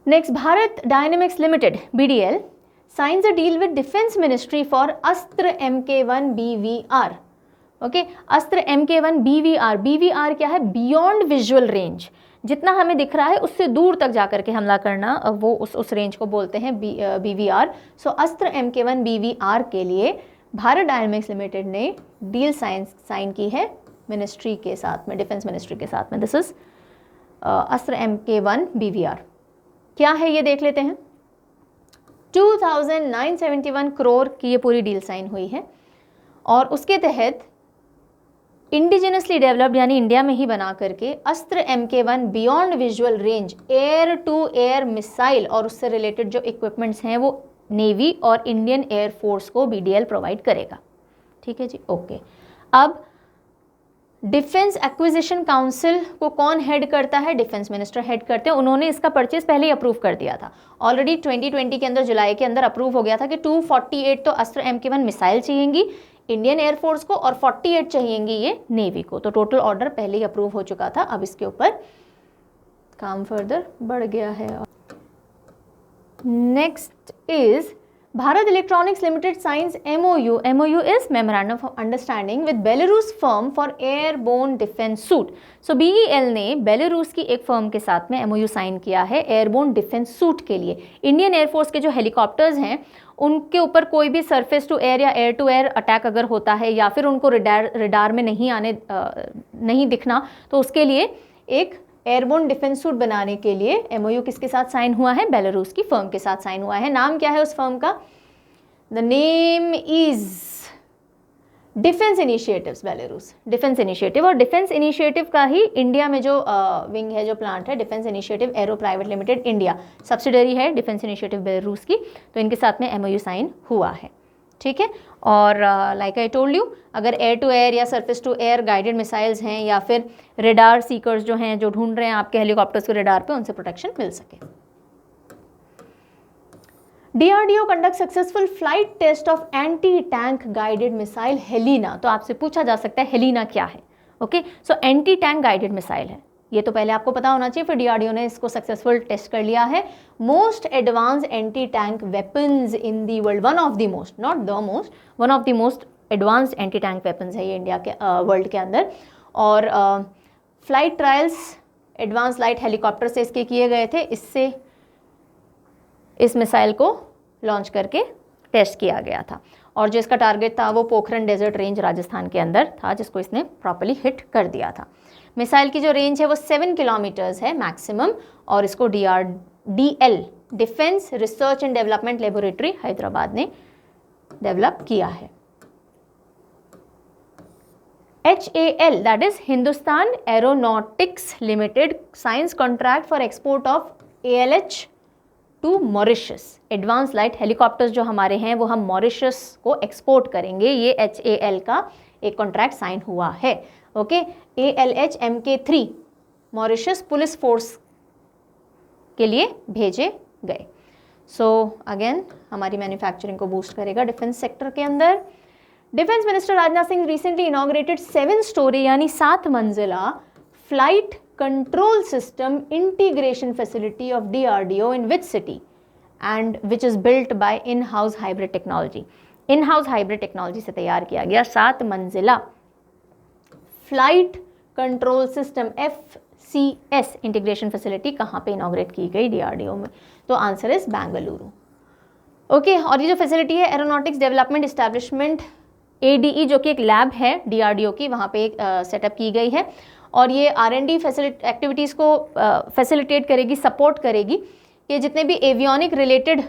next, Bharat dynamics limited BDL science a deal with defence ministry for अस्त्र MK1 BVR। ओके, अस्त्र MK1 BVR क्या है? Beyond visual range. जितना हमें दिख रहा है उससे दूर तक जाकर के हमला करना, वो उस रेंज को बोलते हैं BVR। सो अस्त्र MK1 BVR के लिए भारत डायनेमिक्स लिमिटेड ने डील साइन की है मिनिस्ट्री के साथ में, डिफेंस मिनिस्ट्री के साथ में। दिस इज अस्त्र MK1 BVR। क्या है ये देख लेते हैं। 2971 करोड़ की ये पूरी डील साइन हुई है, और उसके तहत इंडिजिनसली डेवलप्ड यानी इंडिया में ही बना करके Astra MK1 beyond visual range air to air missile और उससे रिलेटेड जो इक्विपमेंट्स हैं वो नेवी और इंडियन एयरफोर्स को BDL प्रोवाइड करेगा। ठीक है जी, ओके। अब डिफेंस एक्विजिशन काउंसिल को कौन हेड करता है? डिफेंस मिनिस्टर हेड करते हैं। उन्होंने इसका परचेज पहले ही अप्रूव कर दिया था, ऑलरेडी 2020 के अंदर, जुलाई के अंदर अप्रूव हो गया था कि 248 तो अस्त्र MK1 मिसाइल चाहिएंगी इंडियन एयरफोर्स को और 48 चाहिएंगी ये नेवी को। तो टोटल ऑर्डर पहले ही अप्रूव हो चुका था, अब इसके ऊपर काम फर्दर बढ़ गया है। Next is Bharat electronics limited science MOU. MOU is Memorandum of Understanding with Belarus firm for airborne defense suit. So BEL ने बेलारूस की एक फर्म के साथ में MOU साइन किया है एयरबोर्न डिफेंस सूट के लिए। इंडियन एयरफोर्स के जो हेलीकॉप्टर्स हैं उनके ऊपर कोई भी सरफेस टू एयर या एयर टू एयर अटैक अगर होता है या फिर उनको रडार में नहीं दिखना, तो उसके लिए एक एयरबोर्न डिफेंस सूट बनाने के लिए MOU किसके साथ साइन हुआ है? बेलारूस की फर्म के साथ साइन हुआ है। नाम क्या है उस फर्म का? The name is defence initiatives Belarus, defence initiative. और डिफेंस इनिशिएटिव का ही इंडिया में जो विंग है, जो प्लांट है, defence initiative arrow private limited India, subsidiary है डिफेंस इनिशिएटिव बेलारूस की, तो इनके साथ में MOU साइन हुआ है। ठीक है। और लाइक आई टोल्ड यू, अगर एयर टू एयर या surface to air guided missiles हैं या फिर रेडार सीकर्स जो हैं, जो ढूंढ रहे हैं आपके हेलीकॉप्टर्स के रेडार पे, उनसे प्रोटेक्शन मिल सके। DRDO conduct successful flight test of anti tank guided missile Helina. तो आपसे पूछा जा सकता है हेलिना क्या है? Okay, so anti tank guided missile है, ये तो पहले आपको पता होना चाहिए। फिर DRDO ने इसको सक्सेसफुल टेस्ट कर लिया है। Most advance anti tank weapons in the world, one of the most, not the most, one of the most advanced anti tank weapons है ये इंडिया के वर्ल्ड के अंदर। और flight trials advance light helicopter से इसके किए गए थे। इससे इस मिसाइल को लॉन्च करके टेस्ट किया गया था और जो इसका टारगेट था वो पोखरन डेजर्ट रेंज राजस्थान के अंदर था, जिसको इसने प्रॉपर्ली हिट कर दिया था। मिसाइल की जो रेंज है वो 7 किलोमीटर्स है मैक्सिमम और इसको DRDL defence research and development laboratory Hyderabad ने डेवलप किया है। HAL that is Hindustan Aeronautics Limited signs contract for export of ALH to Mauritius. Advance light helicopters जो हमारे हैं वो हम मॉरिशस को एक्सपोर्ट करेंगे, ये HAL का एक कॉन्ट्रैक्ट साइन हुआ है। Okay, ALH MK3 Mauritius police force के लिए भेजे गए। सो अगेन हमारी मैन्युफैक्चरिंग को बूस्ट करेगा डिफेंस सेक्टर के अंदर। Defence minister Rajnath Singh recently inaugurated 7 story यानी 7 मंजिला flight control system integration facility of DRDO in which city and which is built by in house hybrid technology. In house hybrid technology से तैयार किया गया 7 मंजिला flight control system FCS integration facility कहाँ पे इनॉग्रेट की गई? DRDO में। तो आंसर इज बेंगलुरु। ओके, और ये जो फैसिलिटी है एरोनॉटिक्स डेवलपमेंट एस्टैब्लिशमेंट ADE जो कि एक लैब है DRDO की, वहाँ पे एक सेटअप की गई है और ये R&D एक्टिविटीज़ को फैसिलिटेट करेगी, सपोर्ट करेगी कि जितने भी एवियोनिक रिलेटेड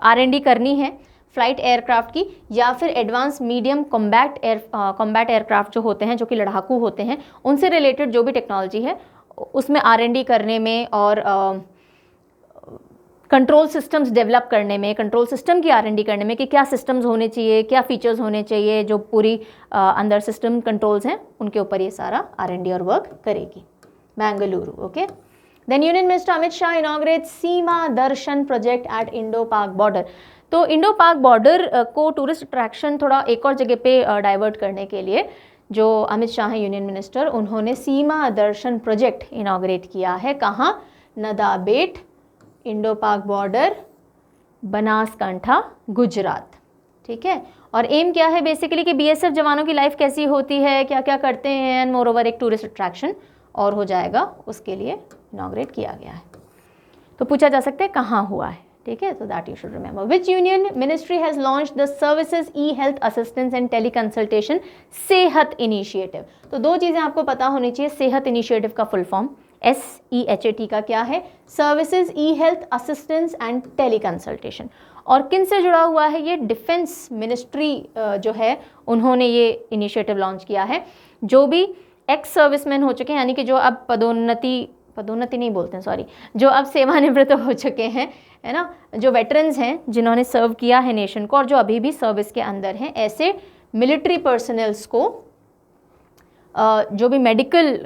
R&D करनी है फ्लाइट एयरक्राफ्ट की या फिर एडवांस मीडियम कॉम्बैट एयरक्राफ्ट जो होते हैं, जो कि लड़ाकू होते हैं, उनसे रिलेटेड जो भी टेक्नोलॉजी है उसमें R&D करने में और कंट्रोल सिस्टम्स डेवलप करने में, कंट्रोल सिस्टम की R&D करने में कि क्या सिस्टम्स होने चाहिए, क्या फीचर्स होने चाहिए, जो पूरी अंदर सिस्टम कंट्रोल्स हैं उनके ऊपर ये सारा R&D और वर्क करेगी। Bengaluru. Okay, then union minister Amit Shah inaugurate Seema Darshan project at Indo Pak border. तो इंडो पाक बॉर्डर को टूरिस्ट अट्रैक्शन थोड़ा एक और जगह पे डाइवर्ट करने के लिए जो अमित शाह हैं यूनियन मिनिस्टर, उन्होंने सीमा दर्शन प्रोजेक्ट इनॉग्रेट किया है। कहाँ? Nadabet, Indo Pak border, Banaskantha, Gujarat. ठीक है, और एम क्या है बेसिकली कि BSF जवानों की लाइफ कैसी होती है, क्या क्या करते हैं, एंड मोर ओवर एक टूरिस्ट अट्रैक्शन और हो जाएगा, उसके लिए इनॉग्रेट किया गया है। तो पूछा जा सकता है कहाँ हुआ है। ठीक है, so that you should remember. Which union ministry has launched the services e-health assistance and teleconsultation सेहत इनिशिएटिव? तो दो चीज़ें आपको पता होनी चाहिए। सेहत इनिशिएटिव का फुल फॉर्म SEHAT का क्या है? Services E health assistance and teleconsultation. और किन से जुड़ा हुआ है ये? डिफेंस मिनिस्ट्री जो है उन्होंने ये इनिशिएटिव लॉन्च किया है। जो भी एक्स सर्विसमैन हो चुके हैं, यानी कि जो अब पदोन्नति नहीं बोलते हैं, सॉरी, जो अब सेवानिवृत्त हो चुके हैं, है ना, जो वेटरन्स हैं जिन्होंने सर्व किया है नेशन को और जो अभी भी सर्विस के अंदर हैं, ऐसे मिलिट्री पर्सनल्स को जो भी मेडिकल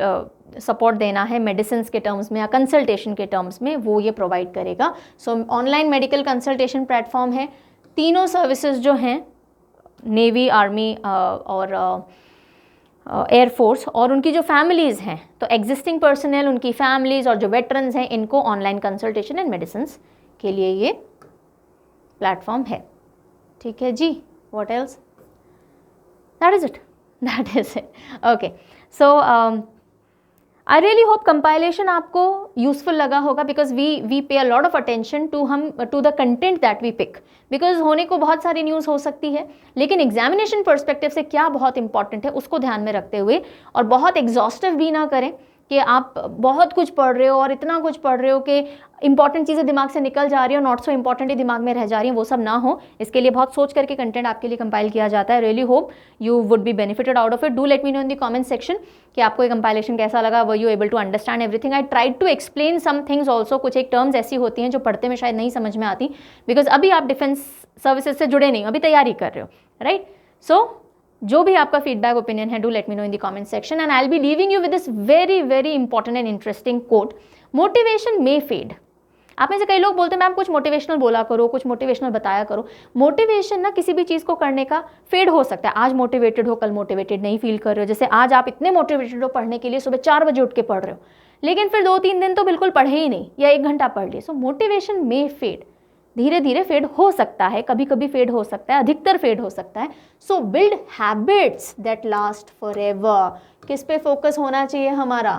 सपोर्ट देना है मेडिसिन के टर्म्स में या कंसल्टेशन के टर्म्स में, वो ये प्रोवाइड करेगा। सो ऑनलाइन मेडिकल कंसल्टेशन प्लेटफॉर्म है। तीनों सर्विसेज जो हैं, नेवी, आर्मी और एयरफोर्स और उनकी जो फैमिलीज़ हैं, तो एग्जिस्टिंग पर्सनल, उनकी फैमिलीज़ और जो वेटरन्स हैं, इनको ऑनलाइन कंसल्टेशन एंड मेडिसिन के लिए ये प्लेटफॉर्म है। ठीक है जी, what else? That is it, that is it. Okay, so I really hope compilation आपको यूजफुल लगा होगा, because we pay a lot of attention to the content that we pick, because होने को बहुत सारी न्यूज़ हो सकती है, लेकिन एग्जामिनेशन पर्सपेक्टिव से क्या बहुत इंपॉर्टेंट है उसको ध्यान में रखते हुए, और बहुत एग्जॉस्टिव भी ना करें कि आप बहुत कुछ पढ़ रहे हो और इतना कुछ पढ़ रहे हो कि इंपॉर्टेंट चीज़ें दिमाग से निकल जा रही है और नॉट सो इंपॉर्टेंट ही दिमाग में रह जा रही हैं, वो सब ना हो। इसके लिए बहुत सोच करके कंटेंट आपके लिए कंपाइल किया जाता है। Really hope you would be benefited out of it. Do let me know in the comment section कि आपको ये कंपाइलेशन कैसा लगा। Were you able to understand everything? I tried to explain some things also. कुछ एक टर्म्स ऐसी होती हैं जो पढ़ते में शायद नहीं समझ में आती, बिकॉज अभी आप डिफेंस सर्विसेज से जुड़े नहीं, अभी तैयारी कर रहे हो, राइट? सो जो भी आपका फीडबैक ओपिनियन है, do let me know in the comment section, and I will be leaving you with this very very important and interesting quote, motivation may fade. आप में से कई लोग बोलते हैं मैम कुछ मोटिवेशनल बोला करो, कुछ मोटिवेशनल बताया करो। मोटिवेशन ना किसी भी चीज़ को करने का फेड हो सकता है। आज मोटिवेटेड हो, कल मोटिवेटेड नहीं फील कर रहे हो। जैसे आज आप इतने मोटिवेटेड हो पढ़ने के लिए, सुबह 4 बजे उठ के पढ़ रहे हो, लेकिन फिर 2-3 दिन तो बिल्कुल पढ़े ही नहीं या 1 घंटा पढ़ लिए। सो मोटिवेशन मे फेड, धीरे धीरे फेड हो सकता है, कभी कभी फेड हो सकता है, अधिकतर फेड हो सकता है। सो build habits that last for ever. किस पे फोकस होना चाहिए हमारा?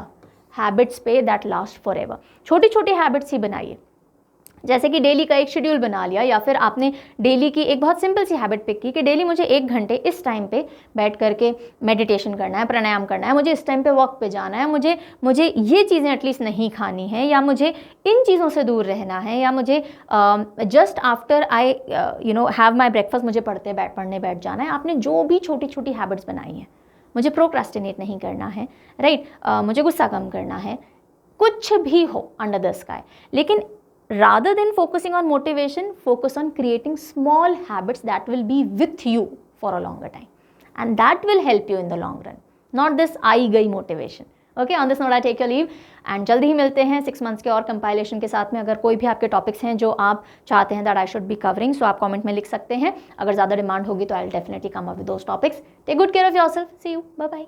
हैबिट्स पे दैट लास्ट फॉर एवर। छोटी छोटी हैबिट्स ही बनाइए, जैसे कि डेली का एक शेड्यूल बना लिया, या फिर आपने डेली की एक बहुत सिंपल सी हैबिट पिक की कि डेली मुझे 1 घंटे इस टाइम पे बैठ करके मेडिटेशन करना है, प्राणायाम करना है, मुझे इस टाइम पे वॉक पे जाना है, मुझे ये चीज़ें एटलीस्ट नहीं खानी है, या मुझे इन चीज़ों से दूर रहना है, या मुझे just after I have my breakfast मुझे पढ़ने बैठ जाना है। आपने जो भी छोटी छोटी हैबिट्स बनाई हैं, मुझे प्रोक्रास्टिनेट नहीं करना है, राइट, मुझे गुस्सा कम करना है, कुछ भी हो अंडर द स्काई, लेकिन rather than focusing on motivation, focus on creating small habits that will be with you for a longer time, and that will help you in the long run, not this आई गई motivation. Okay, on this note I take your leave, and जल्दी ही मिलते हैं 6 months के और कंपाइलेशन के साथ में। अगर कोई भी आपके टॉपिक्स हैं जो आप चाहते हैं that I should be covering, so आप कमेंट में लिख सकते हैं। अगर ज़्यादा डिमांड होगी तो I'll definitely come up with those topics. Take good care of yourself. See you. Bye bye.